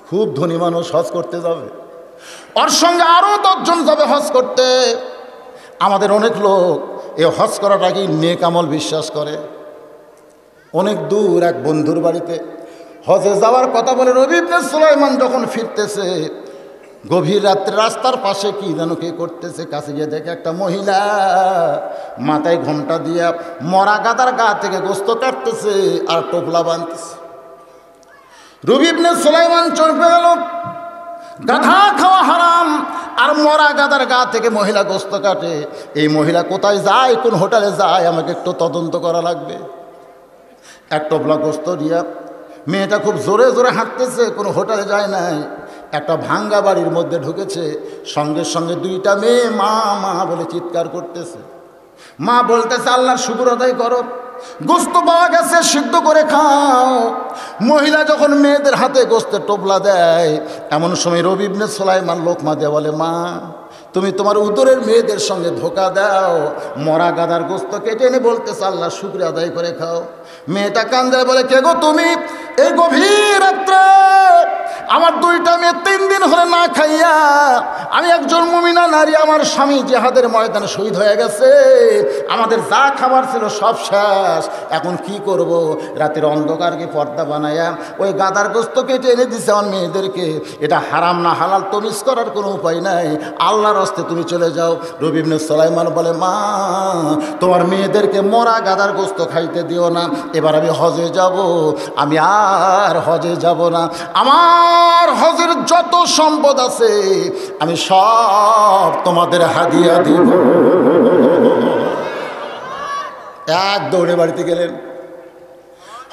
খুব ধনী মানুষ, হজ করতে যাবে, ওর সঙ্গে আরও 10 জন যাবে হজ করতে। আমাদের অনেক লোক এই হজ করাটাকে নেক আমল বিশ্বাস করে। অনেক দূর এক বন্ধুর বাড়িতে হজে যাওয়ার কথা বলে রবি ইবনে সুলাইমান যখন ফিরতেছে, গভীর রাত্রে রাস্তার পাশে কি যেন কে করতেছে, কাছে গিয়ে দেখে একটা মহিলা মাথায় ঘোমটা দিয়া মরা গাদার গা থেকে গোস্ত কাটতেছে আর টোপলা বাঁধতেছে। রবি ইবনে সুলাইমান চলে গেল, গাধা খাওয়া হারাম আর মরা গাদার গা থেকে মহিলা গোস্ত কাটে, এই মহিলা কোথায় যায়, কোন হোটেলে যায়, আমাকে একটু তদন্ত করা লাগবে। এক টোপলা গোস্ত দিয়া মেয়েটা খুব জোরে জোরে হাঁটতেছে, কোনো হোটেলে যায় নাই, একটা ভাঙ্গা বাড়ির মধ্যে ঢুকেছে। সঙ্গে সঙ্গে 2টা মেয়ে মা মা বলে চিৎকার করতেছে। মা বলতেছে আল্লাহর শুকর আদায় করো, গোস্ত পাওয়া গেছে, সিদ্ধ করে খাও। মহিলা যখন মেয়েদের হাতে গোস্তের টোপলা দেয়, এমন সময় রবি ইবনে সুলাইমান লোকমা দিয়ে বলে, মা তুমি তোমার উদরের মেয়েদের সঙ্গে ধোকা দাও, মরা গাদার গোস্ত কেটে এনে বলতেছে আল্লাহ শুকরিয়া আদায় করে খাও। মেয়েটা কান্দে বলে, কে গো তুমি? এই গভীর রাত্রে আমার 2টা মেয়ে 3 দিন হলে না খাইয়া, আমি একজন মুমিনা নারী, আমার স্বামী জিহাদের ময়দানে শহীদ হয়ে গেছে, আমাদের যা খাবার ছিল সব শেষ, এখন কি করব? রাতের অন্ধকারকে পর্দা বানায়া ওই গাদার গোস্ত কেটে এনে দিছে আমার মেয়েদেরকে। এটা হারাম না হালাল তমিজ করার কোনো উপায় নাই, আল্লাহর হস্তে তুমি চলে যাও। রবি ইবনে সুলাইমান বলে, মা তোমার মেয়েদেরকে মরা গাদার গোস্ত খাইতে দিও না, এবার আমি হজে যাব, আমি আর হজে যাব না, আমার হজের যত সম্পদ আছে আমি সব তোমাদের হাদিয়া দিব। এক দৌড়ে বাড়িতে গেলেন,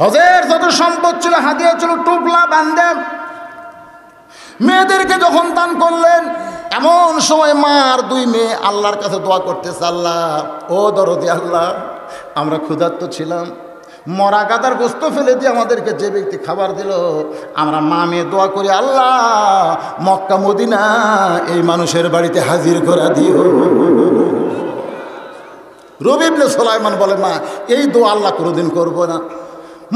হজের যত সম্পদ ছিল হাদিয়া ছিল, টোপলা বান্ধে মেয়েদেরকে যখন দান করলেন, এমন সময় মা আর 2 মেয়ে আল্লাহর কাছে দোয়া করতেছে, আল্লাহ ও দরদি আল্লাহ, আমরা ক্ষুধার্ত ছিলাম, মরা গাদার গোস্ত ফেলে দিয়ে আমাদেরকে যে ব্যক্তি খাবার দিল, আমরা মা মেয়ে দোয়া করি আল্লাহ মক্কা মদিনা এই মানুষের বাড়িতে হাজির করা দিও। রবি ইবনে সুলাইমান বলে, মা এই দোয়া আল্লাহ কোনোদিন করব না,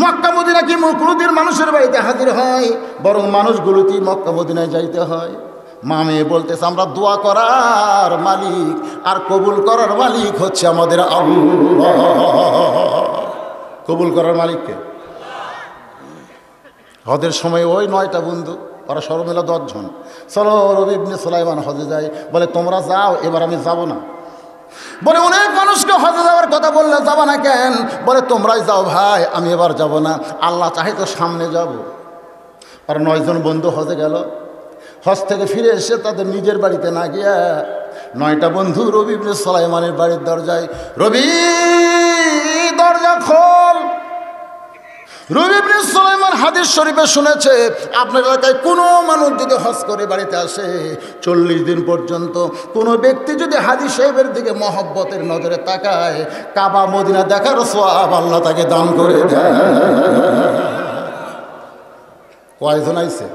মক্কা মদিনা কি কোনোদিন মানুষের বাড়িতে হাজির হয়, বরং মানুষগুলোতেই মক্কা মদিনায় যাইতে হয়। মা মেয়ে বলতেছে আমরা দোয়া করার মালিক আর কবুল করার মালিক হচ্ছে আমাদের আল্লাহ। কবুল করার মালিককে। হজের সময় ওই 9টা বন্ধু, ওরা সর্বমিলা 10 জন, চলো রবি ইবনে সুলাইমান হজে যায়। বলে তোমরা যাও, এবার আমি যাব না। বলে অনেক মানুষকে হজে যাওয়ার কথা বললে যাবা না কেন? বলে তোমরাই যাও ভাই, আমি এবার যাব না, আল্লাহ চাহে তো সামনে যাব। আর 9 জন বন্ধু হজে গেল। হজ থেকে ফিরে এসে তাদের নিজের বাড়িতে না গিয়া 9টা বন্ধু রবি ইবনে সুলাইমানের বাড়ির দরজায়, রবি দরজা খোল। রবি ইবনে সুলাইমান হাদিস শরীফে শুনেছে, আপনার এলাকায় কোনো মানুষ যদি হজ করে বাড়িতে আসে 40 দিন পর্যন্ত কোনো ব্যক্তি যদি হাজী সাহেবের দিকে মহব্বতের নজরে তাকায়, কাবা মদিনা দেখার সওয়াব আল্লাহ তাকে দান করে দেয়। কয়জন আইছে?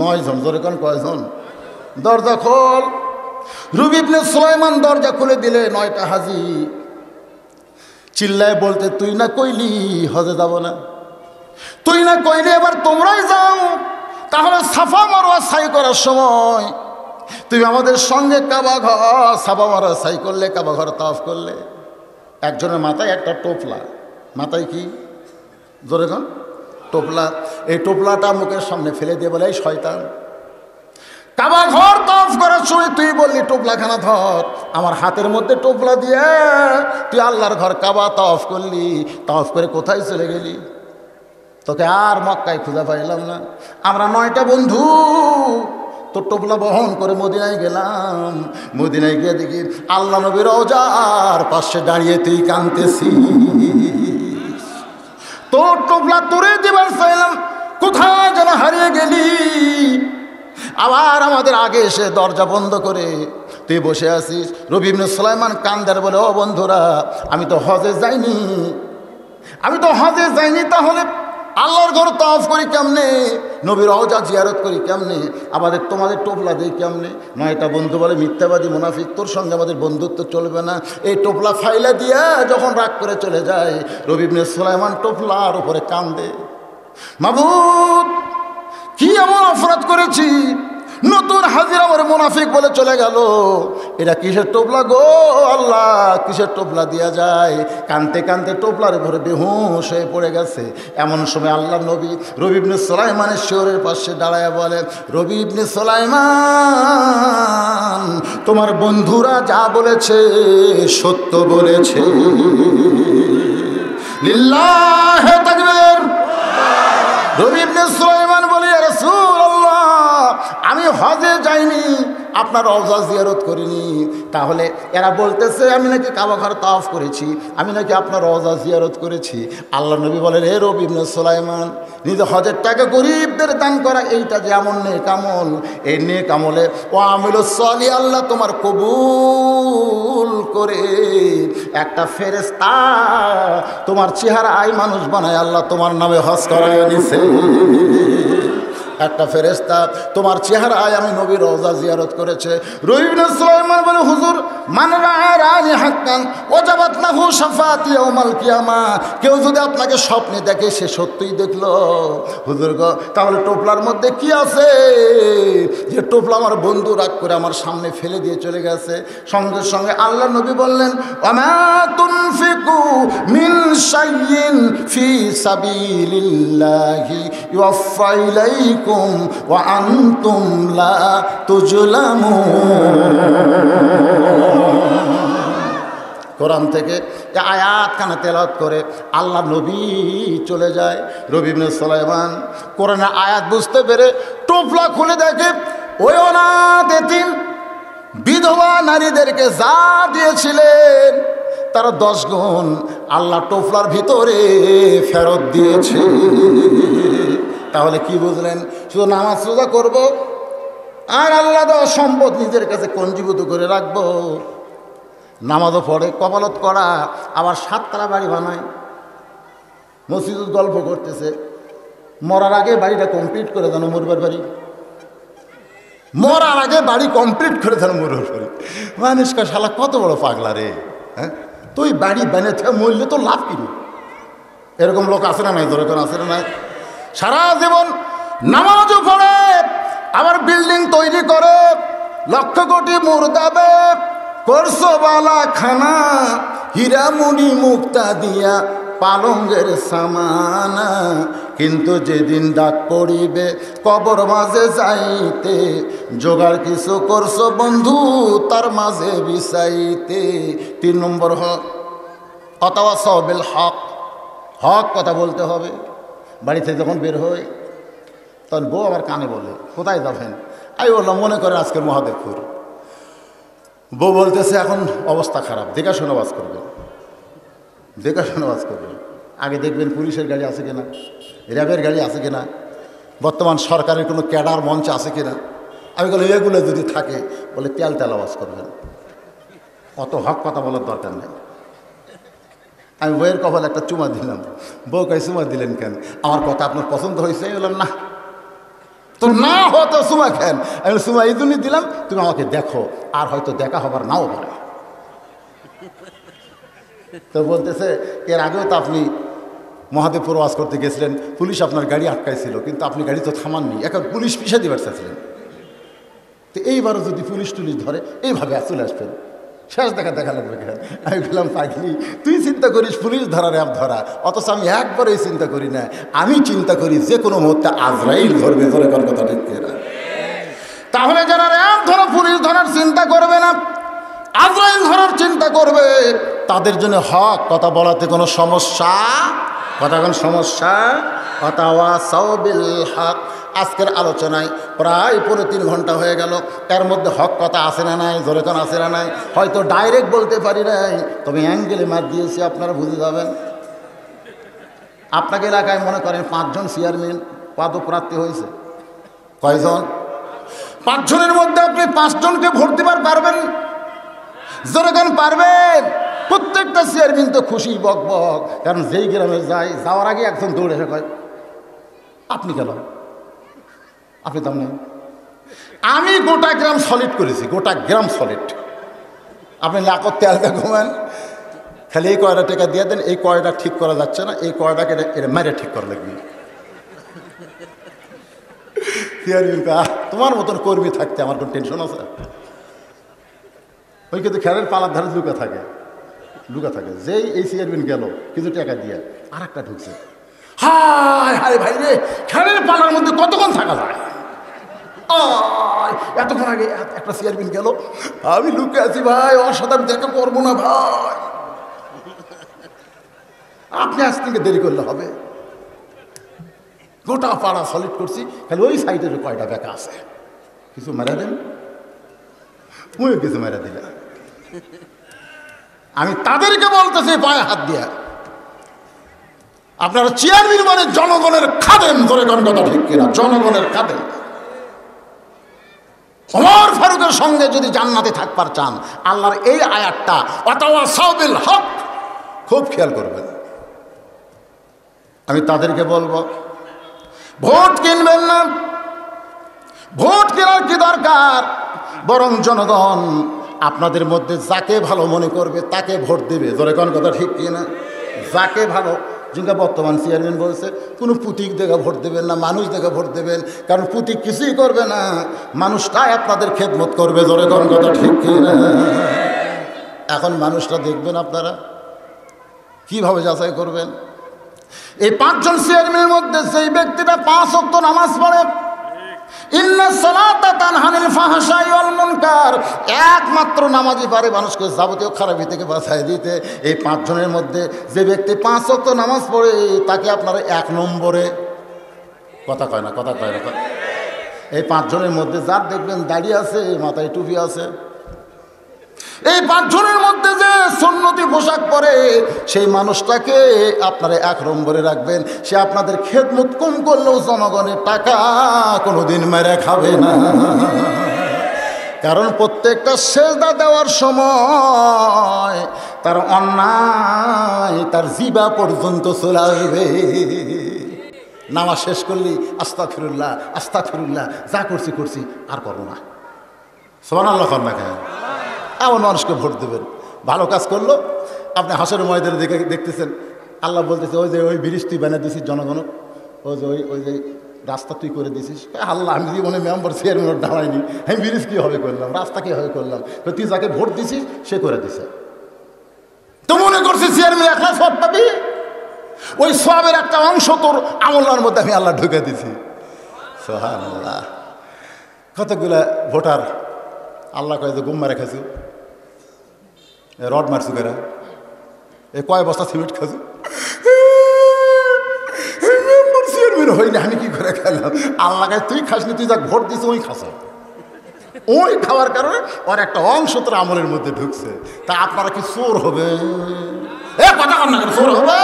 9 জন। জোরে কোন কয়জন? দরজা খোল। রবি ইবনে সুলাইমান দরজা খুলে দিলে 9টা হাজী চিল্লায় বলতে, তুই না কইলি হজে যাব না, তুই না কইলি এবার তোমরাই যাও, তাহলে সাফা মারোয়া সাই করার সময় তুমি আমাদের সঙ্গে কাবা ঘর সাফা মারোয়া সাই করলে, কাবা ঘর তাওয়াফ করলে। একজনের মাথায় একটা টোপলা, মাথায় কি? জোরে কোন? টোপলা। এই টোপলাটা মুখের সামনে ফেলে দিয়ে বলে, এই শয়তান, কাবা ঘর তাওয়াফ করার সময় তুই বললি টোপলাখানা ধর, আমার হাতের মধ্যে টোপলা দিয়ে তুই আল্লাহর ঘর কাবা তাওয়াফ করলি, তাওয়াফ করে কোথায় চলে গেলি? তোকে আর মক্কায় খুঁজে পাইলাম না। আমরা 9টা বন্ধু তোর টোপলা বহন করে মদিনায় গেলাম। মদিনায় গিয়ে দেখি আল্লাহ নবীর রওজার পাশে দাঁড়িয়ে তুই কাঁদতেছিস। তোর টোপলা তোরে দিবার চাইলাম, কোথায় যেন হারিয়ে গেলি। আবার আমাদের আগে এসে দরজা বন্ধ করে তুই বসে আছিস। রবি ইবনে সুলাইমান কান্দার বলে, ও বন্ধুরা, আমি তো হজে যাইনি, আমি তো হজে যাইনি, তাহলে আল্লাহর ঘর তাওয়াফ করি কেমনে, নবীর রওজা জিয়ারত করি কেমনে, তোমাদের টোপলা দিই কেমনে? নয়টা বন্ধু বলে মিথ্যাবাদী মুনাফিক, তোর সঙ্গে আমাদের বন্ধুত্ব চলবে না। এই টোপলা ফাইলা দিয়া যখন রাগ করে চলে যায়, রবি ইবনে সুলাইমান টোপলার উপরে কান্দে, মাবুদ কি এমন অপরাধ করেছি, নতুন হাজির আমার মুনাফিক বলে চলে গেল, এটা কিসের টোপলা গো আল্লাহ, কিসের টোপলা দিয়া যায়? কানতে কানতে টোপলার উপরে বেহুশ হয়ে পড়ে গেছে। এমন সময় আল্লাহ নবী রবি ইবনে সুলাইমানের শিয়রের পাশে দাঁড়ায় বলে, রবি ইবনে সুলাইমান, তোমার বন্ধুরা যা বলেছে সত্য বলেছে। লিল্লাহে তাকবীর। রবি ইবনে সুলাইমান বলে, ইয়া রাসূলুল্লাহ, আমি হজে যাইনি, আপনার রওজা জিয়ারত করিনি, তাহলে এরা বলতেছে আমি নাকি কাবা ঘর তাওয়াফ করেছি, আমি নাকি আপনার রওজা জিয়ারত করেছি। আল্লাহ নবী বলেন, হে রবি ইবনে সুলাইমান, নিজে হজের টাকা গরিবদের দান করা, এইটা যে এমন নেক আমল, এই নেক আমলে ও আমিলুস সলিহ আল্লাহ তোমার কবুল করে একটা ফেরেশতা তোমার চেহারায় মানুষ বানায় আল্লাহ তোমার নামে হজ করায় নিছে। একটা ফেরেশতা তোমার চেহারায় আমি নবীর রওজা জিয়ারত করেছে। রবি ইবনে সুলাইমান বলে, হুজুর, মান রাআনি হাক্কান ওয়াজাবাত লাহু শাফাআতি ইয়াউমাল কিয়ামা, কেউ যদি আপনাকে স্বপ্নে দেখে সে সত্যিই দেখলো। হুজুর গো, তাহলে টোপলার মধ্যে কি আছে যে টোপলা আমার বন্ধু রাগ করে আমার সামনে ফেলে দিয়ে চলে গেছে? সঙ্গে সঙ্গে আল্লাহ নবী বললেন, ওয়ামা তুনফিকু মিন শাইইন ফি সাবিলিল্লাহি ইউওয়াফা ইলাইকুম ওয়া আনতুম লা তুজলামুন। কোরআন থেকে আয়াত কানে তেলাওয়াত করে আল্লাহ নবী চলে যায়। রবি ইবনে সুলাইমান কোরআনের আয়াত বুঝতে পেরে টোপলা খুলে দেখে, ওই অনাথ এতিম বিধবা নারীদেরকে যা দিয়েছিলেন তারা 10 গুণ আল্লাহ টোপলার ভিতরে ফেরত দিয়েছে। তাহলে কি বুঝলেন? শুধু নামাজ রোজা করব আর আল্লাহ দেওয়া সম্পদ নিজের কাছে কঞ্জীভূত করে রাখবো, নামাজও পড়ে, কপালত করা, আবার 7 তলা বাড়ি বানায়, মসজিদ গল্প করতেছে, মরার আগে বাড়িটা কমপ্লিট করে দেন মরবার বাড়ি, মরার আগে বাড়ি কমপ্লিট করে দেন মরবার বাড়ি। মানুষকে শালা কত বড় পাগলা রে, হ্যাঁ? তুই বাড়ি বানিয়ে মরলে তো লাভ কিনি। এরকম লোক আছে না নাই? দরকার আছে না নাই? সারা জীবন নামাজও পড়ে, আবার বিল্ডিং তৈরি করে, লক্ষ কোটি মুর্দাবে করছো বালা খানা, হীরামণি মুক্তা দিয়া পালঙ্গের সামানা, কিন্তু যেদিন ডাক পড়িবে কবর মাঝে যাইতে, জোগাড় কিছু করছো বন্ধু তার মাঝে বিছাইতে। 3 নম্বর হক, অতাওয়াসাউ বিল হক, হক কথা বলতে হবে। বাড়ি থেকে যখন বের হই তখন বউ আমার কানে বলে, কোথায় যাবেন? আমি বললাম, মনে করেন আজকের মহাদেবপুর। বউ বলতেছে, এখন অবস্থা খারাপ, দেখাশোনা বাজ করবেন, দেখাশোনা বাজ করবেন, আগে দেখবেন পুলিশের গাড়ি আছে কিনা, র্যাবের গাড়ি আছে কিনা, বর্তমান সরকারের কোনো ক্যাডার মঞ্চ আছে কিনা। আমি বলি, এগুলো যদি থাকে বলে তেল আওয়াজ করবেন, অত হক কথা বলার দরকার নেই। আমি বইয়ের কপালে একটা চুমা দিলাম। বউ কয়, চুমা দিলেন কেন? আমার কথা আপনার পছন্দ হয়েছে? বললাম, না। তো না হতো চুমা খেন। আমি চুমা এই জন্যই দিলাম, তুমি আমাকে দেখো, আর হয়তো দেখা হবার নাও পারে। তো বলতেছে, এর আগেও তো আপনি মহাদেবপুর ওয়াজ করতে গেছিলেন, পুলিশ আপনার গাড়ি আটকাইছিল, কিন্তু আপনি গাড়ি তো থামাননি, এখন পুলিশ পিছা দিবার চাইছিলেন। তো এইবারও যদি পুলিশ টুলিশ ধরে এইভাবে চলে আসবেন, শেষ দেখা লাগবে কেন? আমি বললাম, পাগলি, তুই চিন্তা করিস পুলিশ ধরার অ্যাপ ধরা, অথচ আমি একবারেই চিন্তা করি না। আমি চিন্তা করি যে কোনো মুহূর্তে আজরাইল ধরবে, ধরে কোন কথা ঠিক না। তাহলে যারা অ্যাপ ধরা পুলিশ ধরার চিন্তা করবে না, আজরাইল ধরার চিন্তা করবে, তাদের জন্য হক কথা বলাতে কোনো সমস্যা, কথা কোন সমস্যা? ওয়াতাওয়াসাউ বিল হক। আজকের আলোচনায় প্রায় 3.5 ঘন্টা হয়ে গেল, এর মধ্যে হক কথা আসে না নাই? জোরে কোন আসে না নাই? হয়তো ডাইরেক্ট বলতে পারি নাই, তবে অ্যাঙ্গেলে মার দিয়েছি, আপনারা বুঝে যাবেন। আপনাকে এলাকায় মনে করেন 5 জন চেয়ারম্যান পদপ্রার্থী হয়েছে, কয়জন? 5 জনের মধ্যে আপনি 5 জনকে ভোট দিবার পারবেন? জোরে কোন পারবেন? প্রত্যেকটা প্রত্যেকটা চেয়ারম্যান তো খুশি বক বক, কারণ যেই গ্রামে যায় যাওয়ার আগে একজন দৌড়ে এসে কয় আপনি কেন, আপনি দাম নেই। আমি গোটা গ্রাম সলিড করেছি, গোটা গ্রাম সলিড। আপনি লাখত তেলটা ঘুমান, খালি এই কয়টা টাকা দিয়ে দেন, এই কয়টা ঠিক করা যাচ্ছে না, এই কয়টাকে এটা মেরে ঠিক করা লাগবে। তোমার মতন কর্মী থাকতে আমার কোনো টেনশন আছে? ওই কিন্তু খেলের পালার ধারে লুকা থাকে যেই এই চেয়ারম্যান গেল কিছু টাকা দিয়ে আর একটা ঢুকছে, হায় হায় ভাই রে, খেলের পালার মধ্যে কতক্ষণ থাকা যায়? এতক্ষণ আগে একটা চেয়ারম্যান গেল, আমি লুকে আছি ভাই, ওর সাথে আমি দেখা করবো না ভাই। আপনি আজ থেকে দেরি করলে হবে। গোটা পাড়া সলিড করছি, খালি ওই সাইডের কয়টা বেকা আছে, কিছু মেরা দেন, ওই কিছু মেরা দিলে। আমি তাদেরকে বলতেছি পায়ে হাত দিয়া, আপনারা চেয়ারম্যান মানে জনগণের খাদেম, ধরে কোন কথা ঠিক কিনা? জনগণের খাদেম। ওমর ফারুকের সঙ্গে যদি জান্নাতে থাকবার চান, আল্লাহর এই আয়াতটা ওয়াতাওয়াসাউ বিল হক খুব খেয়াল করবেন। আমি তাদেরকে বলবো, ভোট কিনবেন না, ভোট কেনার কি দরকার? বরং জনগণ আপনাদের মধ্যে যাকে ভালো মনে করবে তাকে ভোট দেবে। ধরে কোন কথা ঠিক কিনা? যাকে ভালো, যিনি বর্তমান চেয়ারম্যান বলছে কোনো পুতিক দেখে ভোট দেবেন না, মানুষ দেখে ভোট দেবেন, কারণ পুতিক কিছুই করবে না, মানুষটাই আপনাদের খেদমত করবে। ধরে কোন কথা ঠিক কিনা? এখন মানুষটা দেখবেন আপনারা কিভাবে যাচাই করবেন? এই 5 জন চেয়ারম্যানের মধ্যে যেই ব্যক্তিটা 5 ওয়াক্ত নামাজ পড়ে, ইন্নাস সালাতা তানহা আনিল ফাহশাই ওয়াল মুনকার, একমাত্র নামাজই পারে মানুষকে যাবতীয় খারাপি থেকে বাঁচায় দিতে। এই 5 জনের মধ্যে যে ব্যক্তি 5 ওয়াক্ত নামাজ পড়ে তাকে আপনারা 1 নম্বরে, কথা কয় না, এই 5 জনের মধ্যে যার দেখবেন দাড়ি আছে, মাথায় টুপি আছে, এই 5 জনের মধ্যে যে সুন্নতি পোশাক পরে সেই মানুষটাকে আপনারা 1 নম্বরে রাখবেন। সে আপনাদের খেদমত কম করলেও জনগণের টাকা কোনোদিন মেরে খাবে না, কারণ প্রত্যেকটা সেজদা দেওয়ার সময় তার অন্যায় তার জিবা পর্যন্ত চলে আসবে। নামাজ শেষ করলি আস্তাগফিরুল্লাহ আস্তাগফিরুল্লাহ, যা করছি আর করবো না, সুবহানাল্লাহ কর না কেন? এমন মানুষকে ভোট দেবেন। ভালো কাজ করলো, আপনি হাসরের ময়দানে দেখতেছেন আল্লাহ বলতেছে, ওই যে ওই ব্রিজ তুই বানিয়ে দিছিস জনগণ, ওই যে রাস্তা তুই করে দিছিস। আল্লাহ, আমি জীবনে মেম্বার চেয়ারম্যান দাঁড়াইনি, আমি ব্রিজ কীভাবে করলাম, রাস্তা কীভাবে করলাম? তো তুই যাকে ভোট দিছিস সে করে দিছে। তো মনে করছিস চেয়ারম্যান একলা সব পাবি, ওই সবের একটা অংশ তোর আমলার মধ্যে আমি আল্লাহ ঢুকে দিছি। সুবহানাল্লাহ। কতগুলা ভোটার আল্লাহ কয়ে যে গুম মারে খাইছু, রড মারছু কেরা, এ কয় বস্তা সিমেন্ট খাইছু, চেয়ারম্যান হইনি আমি কি করে খেলাম? আল্লাহ কাছে তুই খাসনি, তুই যাক ভোট দিস ওই খাস, ওই খাওয়ার কারণে ওর একটা অংশ তোর আমলের মধ্যে ঢুকছে। তা আপনারা কি চোর হবে? এ কথা কর না, চোর হবে?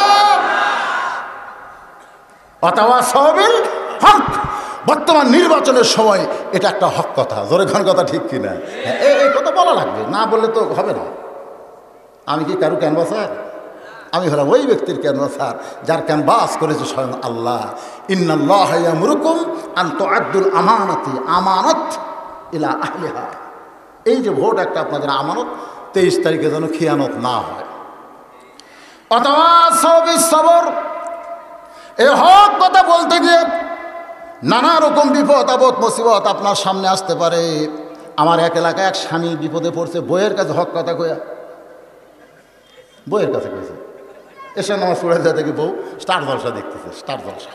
ওয়াতাওয়াসাউ বিল হক, বর্তমান নির্বাচনের সময় এটা একটা হক কথা। জোরে খান কথা ঠিক কিনা? এই কথা বলা লাগবে, না বললে তো হবে না। আমি কি কারো ক্যানভাসার? আমি হলাম ওই ব্যক্তির ক্যানভাসার যার ক্যানভাস করেছে স্বয়ং আল্লাহ। ইন্নাল্লাহ ইয়ামুরুকুম আন তুআদ্দুল আমানাতি আমানাত ইলা আহলিহা। এই যে ভোট একটা আপনাদের আমানত, 23 তারিখে যেন খিয়ানত না হয়। ওয়াতাওয়াসাউ বিস সবর, এই হক কথা বলতে গিয়ে নানা রকম বিপদ আপদ মুসিবত আপনার সামনে আসতে পারে। আমার এক এলাকায় এক স্বামী বিপদে পড়ছে, বইয়ের কাছে হক কথা কয়া, বইয়ের কাছে কয়েছে, এসে নামাজ পড়ে যায়, দেখি বউ স্টার জলসা দেখতেছে, স্টার জলসা।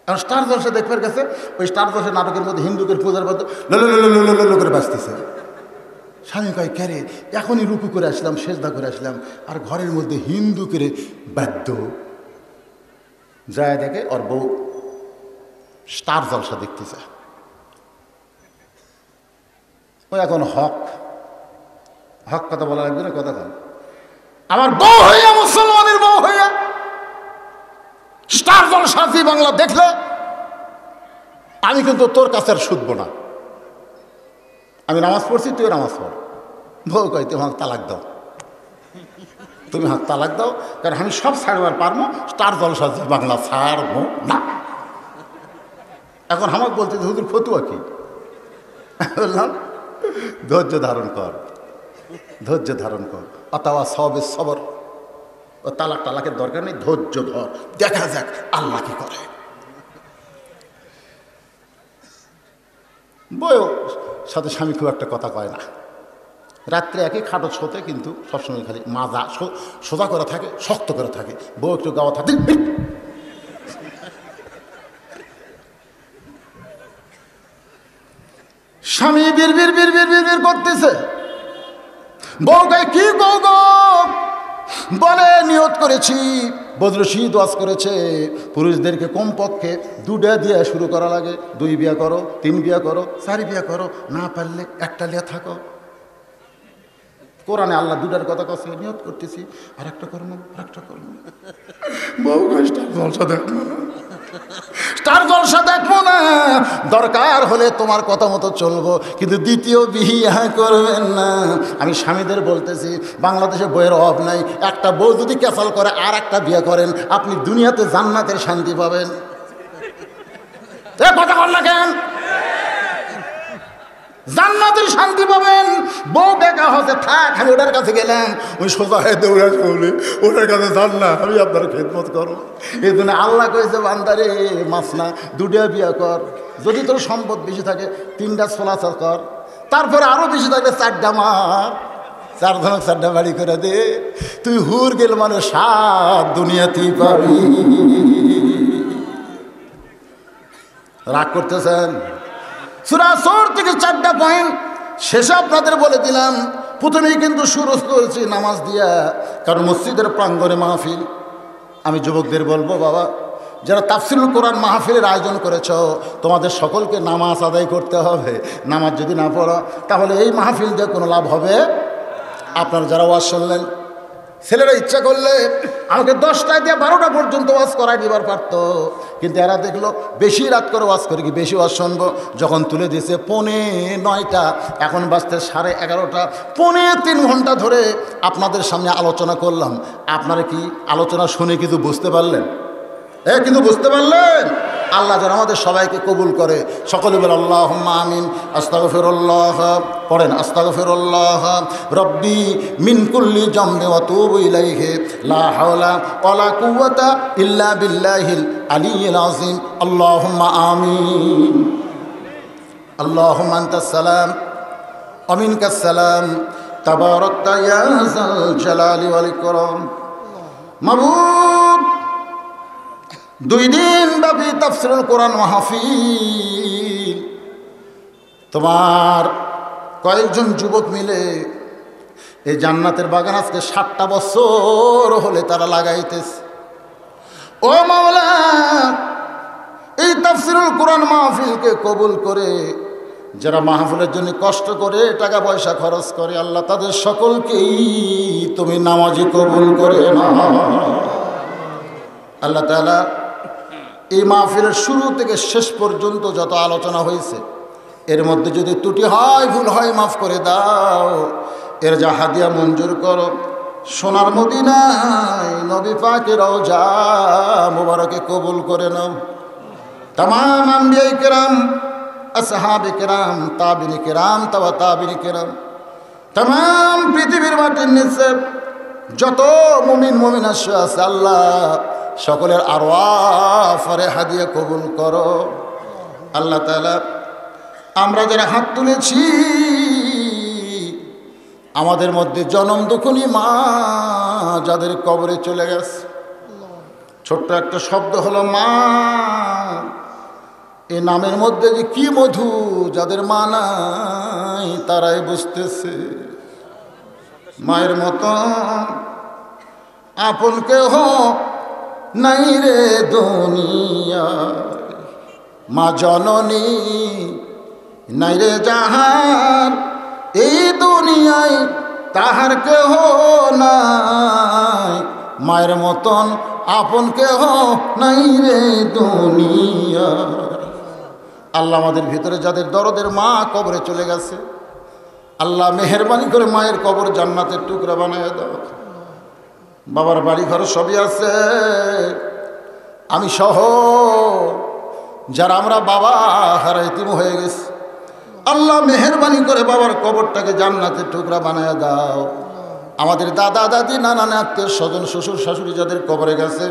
এখন স্টার জলসা দেখবার কাছে ওই স্টার জলসা নাটকের মধ্যে হিন্দুদের পূজার মধ্যে লো করে বাঁচতেছে। স্বামী কয়, কে রে, এখনই রুকু করে আসলাম, সেজদা করে আসলাম, আর ঘরের মধ্যে হিন্দু করে বাদ্য যায়। দেখে ওর বউ স্টার জলসা দেখতেছে। ওই এখন হক কথা বলা লাগবে না, কথা কন। আমার বউ হইয়া, মুসলমানের বউ হইয়া স্টার জলসা জি বাংলা দেখলে আমি কিন্তু তোর কাছে আর শুধবো না। আমি নামাজ পড়ছি, তুই নামাজ পড়। বউ কয় তুই আমার তালাক দাও। তুমি হাত তালাক দাও, কারণ আমি সব ছাড়বার পারবো, স্টার জলসা জি বাংলা ছাড়বো না। এখন আমাকে বলতে হুজুর ফতুয়া কি? বললাম ধৈর্য ধারণ কর, ধৈর্য ধারণ কর, অথবা সবে সবর, ও তালাক তালাকের দরকার নেই, ধৈর্য ধর, দেখা যাক আল্লাহ কি করে। বউ সাথে স্বামী খুব একটা কথা কয় না, রাত্রে একই খাটো ছোতে, কিন্তু সবসময় খালি মাজা সোজা করে থাকে, শক্ত করে থাকে, বউ একটু গাওয়া থাকে। স্বামী বীর বীর বীর বীর বীর বীর করতেছে, বউকে কি গো গো বলে নিয়ত করেছি, বদরশীদ ওয়াজ করেছে পুরুষদেরকে কমপক্ষে 2টা দিয়ে শুরু করা লাগে, 2 বিয়া করো, 3 বিয়া করো, 4 বিয়া করো, না পারলে একটা লিয়া থাকো। কোরআনে আল্লাহ 2টার কথা কাছে নিয়ত করতেছি, আর একটা করবো, আর একটা করবো। বউ স্টার জলসা দেখবো না, স্টার জলসা দেখবো না, দরকার হলে তোমার কথা মতো চলবো, কিন্তু দ্বিতীয় বিয়া করবেন না। আমি স্বামীদের বলতেছি, বাংলাদেশে বইয়ের অভাব নাই, একটা বউ যদি ক্যাসাল করে আর একটা বিয়ে করেন, আপনি দুনিয়াতে জান্নাতের শান্তি পাবেন। কথা বল না কেন? জান্নাতের শান্তি পাবেন। বউ বেকা হতে থাক, আমি ওটার কাছে গেলাম, ওই সোজা হয়ে দৌড়া বলে ওটার কাছে যান না, আমি আপনার খেদমত করো। এই জন্য আল্লাহ কয়েছে বান্দারে মাসনা 2টা বিয়া কর, যদি তোর সম্পদ বেশি থাকে 3টা ছোলাছাল কর, তারপরে আরো বেশি থাকলে 4টা মার, 4 ধরনের 4টা বাড়ি করে দে, তুই হুর গেল মানে 7 দুনিয়াতেই পাবি। রাগ করতেছেন? সূরা সূর থেকে 4টা পয়েন্ট শেষে আপনাদের বলে দিলাম। প্রথমেই কিন্তু শুরু করেছি নামাজ দিয়া, কারণ মসজিদের প্রাঙ্গণে মাহফিল। আমি যুবকদের বলবো, বাবা যারা তাফসিরুল কোরআন মাহফিলের আয়োজন করেছ, তোমাদের সকলকে নামাজ আদায় করতে হবে। নামাজ যদি না পড়ো তাহলে এই মাহফিল দিয়ে কোনো লাভ হবে? আপনারা যারা ওয়াজ শুনলেন, ছেলেরা ইচ্ছা করলে আমাকে 10টায় দিয়ে 12টা পর্যন্ত ওয়াজ করাই দিবার পারত, কিন্তু এরা দেখলো বেশি রাত করে ওয়াজ করে কি বেশি ওয়াজ শুনবো। যখন তুলে দিয়েছে 9:45, এখন বাজতে 11:30, 3.5 ঘন্টা ধরে আপনাদের সামনে আলোচনা করলাম। আপনারা কি আলোচনা শুনে কিছু বুঝতে পারলেন? কিন্তু বুঝতে পারলেন? আল্লাহ যেন আমাদের সবাইকে কবুল করে। সকলে বলে আল্লাহুম্মা আমিন। আস্তাগফিরুল্লাহ পড়েন, আস্তাগফিরুল্লাহ রব্বি মিন কুল্লি জামবি ওয়া তুবু ইলাইহি লা হাওলা ওয়ালা কুওয়াতা ইল্লা বিল্লাহিল আলিয়্যিল আযীম। আল্লাহুম্মা আমিন। আল্লাহুম্মা আনতাস সালাম ওয়া মিনকাস সালাম তাবারাকতা ইয়া যাল জালালি ওয়াল ইকরাম। মাবুদ 2 দিন ব্যাপী তাফসীরুল কোরআন মাহফিল, তোমার কয়েকজন যুবক মিলে এই জান্নাতের বাগান আজকে 7টা বছর হলে তারা লাগাইতেছে। ও মাওলা, এই তাফসীরুল কোরআন মাহফিলকে কবুল করে যারা মাহফিলের জন্য কষ্ট করে টাকা পয়সা খরচ করে, আল্লাহ তাদের সকলকেই তুমি নামাজি কবুল করে না। আল্লাহ তাআলা এই মাহফিলের শুরু থেকে শেষ পর্যন্ত যত আলোচনা হয়েছে, এর মধ্যে যদি ত্রুটি হয়, ভুল হয়, মাফ করে দাও। এর যা হাদিয়া মঞ্জুর করো, সোনার মদিনায় নবী পাকের রওজা মুবারকে কবুল করে নাও। তামাম আম্বিয়ায়ে কেরাম, আসহাবে কেরাম, তাবিঈন কেরাম, তাবা তাবিঈন কেরাম, তামাম পৃথিবীর মাটির নিচে যত মুমিন মুমিনা আছে, আল্লাহ সকলের আরওয়াফে হাদিয়া কবুল করো। আল্লাহ তাআলা আমরা যারা হাত তুলেছি, আমাদের মধ্যে জনম দুঃখিনী মা যাদের কবরে চলে গেছে, ছোট্ট একটা শব্দ হলো মা। এই নামের মধ্যে যে কি মধু, যাদের মা নাই তারাই বুঝতেছে। মায়ের মতো আপন কেহ নাই রে দুনিয়ায়, মা জননী নাই রে জাহান এই দুনিয়ায়, তাহার কেহ নাই। মায়ের মতন আপন কেহ নাই রে দুনিয়ায়। আল্লাহ আমাদের ভিতরে যাদের দরদের মা কবরে চলে গেছে, আল্লাহ মেহেরবানি করে মায়ের কবর জান্নাতের টুকরা বানায় দাও। বাবার বাড়ি ঘর সবই আছে, আমি সহ যারা আমরা বাবা হারা ইতিম হয়ে গেছি, আল্লাহ মেহেরবানি করে বাবার কবরটাকে জান্নাতের টুকরা বানায় দাও। আমাদের দাদা দাদি নানা আত্মীয় স্বজন শ্বশুর শাশুড়ি যাদের কবরে গেছে,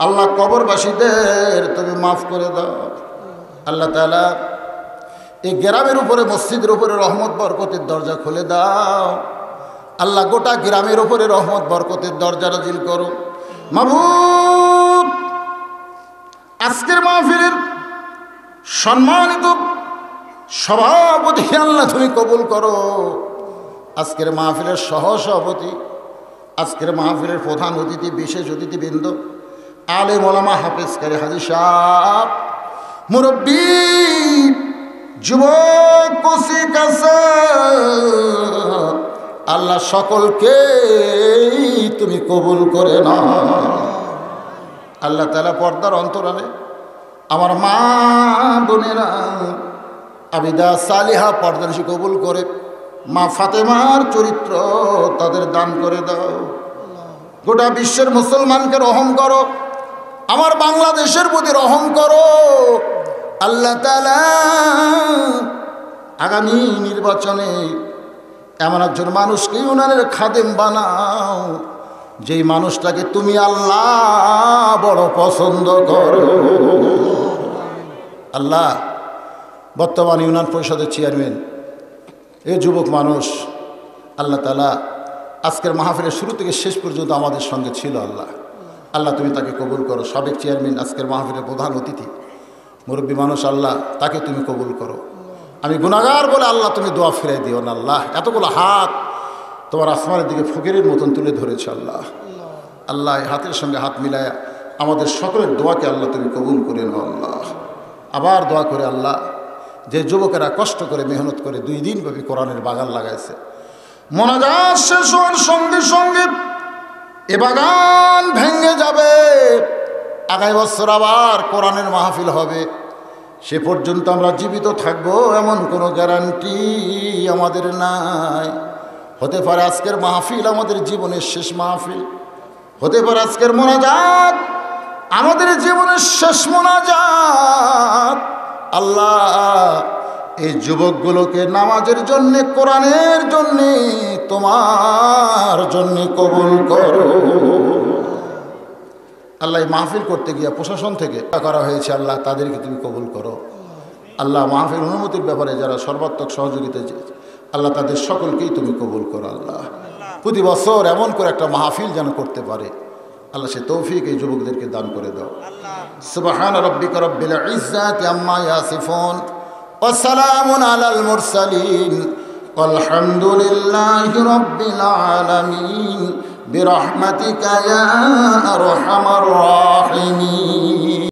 আল্লাহ কবরবাসীদের তুমি মাফ করে দাও। আল্লাহ তাআলা এই গ্রামের উপরে মসজিদের উপরে রহমত বরকতের দরজা খুলে দাও। আল্লাহ গোটা গ্রামের উপরে রহমত বরকতের দরজা নাজিল করো। মাবুদ, আজকের মাহফিলের সম্মানিত সভাপতি আল্লাহ তুমি কবুল করো। আজকের মাহফিলের সহসভাপতি, আজকের মাহফিলের প্রধান অতিথি, বিশেষ অতিথিবৃন্দ, আলেম ওলামা, হাফেজকারী হাজী সাহেব, মুরব্বী, যুবক, কচি কাঁচা, আল্লাহ সকলকে তুমি কবুল করে নাও। আল্লাহ তাআলা পর্দার অন্তরালে আমার মা বোনেরা আবিদা সালিহা পর্দানিশী কবুল করে মা ফাতেমার চরিত্র তাদের দান করে দাও। গোটা বিশ্বের মুসলমানকে রহম করো, আমার বাংলাদেশের প্রতি রহম করো। আল্লাহ তাআলা আগামী নির্বাচনে এমন একজন মানুষকে ইউনিয়নের খাদেম বানাও, যেই মানুষটাকে তুমি আল্লাহ বড় পছন্দ করো। আল্লাহ, বর্তমান ইউনিয়ন পরিষদের চেয়ারম্যান এই যুবক মানুষ, আল্লাহ তাআলা আজকের মাহফিলের শুরু থেকে শেষ পর্যন্ত আমাদের সঙ্গে ছিল। আল্লাহ আল্লাহ তুমি তাকে কবুল করো। সাবেক চেয়ারম্যান, আজকের মাহফিলের প্রধান অতিথি, মুরব্বী মানুষ, আল্লাহ তাকে তুমি কবুল করো। আমি গুনাহগার বলে আল্লাহ তুমি দোয়া ফিরাই দিও না। আল্লাহ এতগুলো হাত তোমার আসমানের দিকে ফকিরের মতন তুলে ধরেছে। আল্লাহ আল্লাহ হাতের সঙ্গে হাত মিলায় আমাদের সকলের দোয়াকে আল্লাহ তুমি কবুল করে নাও। আল্লাহ আবার দোয়া করে আল্লাহ, যে যুবকেরা কষ্ট করে মেহনত করে 2 দিনব্যাপী কোরআনের বাগান লাগাইছে, মোনাজাত শেষ হওয়ার সঙ্গে সঙ্গে এ বাগান ভেঙে যাবে, আগামী বছর আবার কোরআনের মাহফিল হবে, সে পর্যন্ত আমরা জীবিত থাকবো এমন কোনো গ্যারান্টি আমাদের নাই। হতে পারে আজকের মাহফিল আমাদের জীবনের শেষ মাহফিল, হতে পারে আজকের মোনাজাত আমাদের জীবনের শেষ মোনাজাত। আল্লাহ এই যুবকগুলোকে নামাজের জন্যে, কোরআনের জন্যে, তোমার জন্যে কবুল করো। আল্লাহ এই মাহফিল করতে গিয়ে প্রশাসন থেকে করা হয়েছে, আল্লাহ তাদেরকে তুমি কবুল করো। আল্লাহ মাহফিল অনুমতির ব্যাপারে যারা সর্বাত্মক সহযোগিতা চেয়েছে, আল্লাহ তাদের সকলকেই তুমি কবুল করো। আল্লাহ প্রতি বছর এমন করে একটা মাহফিল যেন করতে পারে, আল্লাহ সে তৌফিক এই যুবকদেরকে দান করে দাও। সুবহান রাব্বিকা রাব্বিল ইজ্জাতি আম্মা ইয়াসিফুন ওয়া সালামুন আলাল মুরসালিন ওয়ালহামদুলিল্লাহি রাব্বিল আলামিন বিরহমাতিকা ইয়া আরহামার রাহিমিন।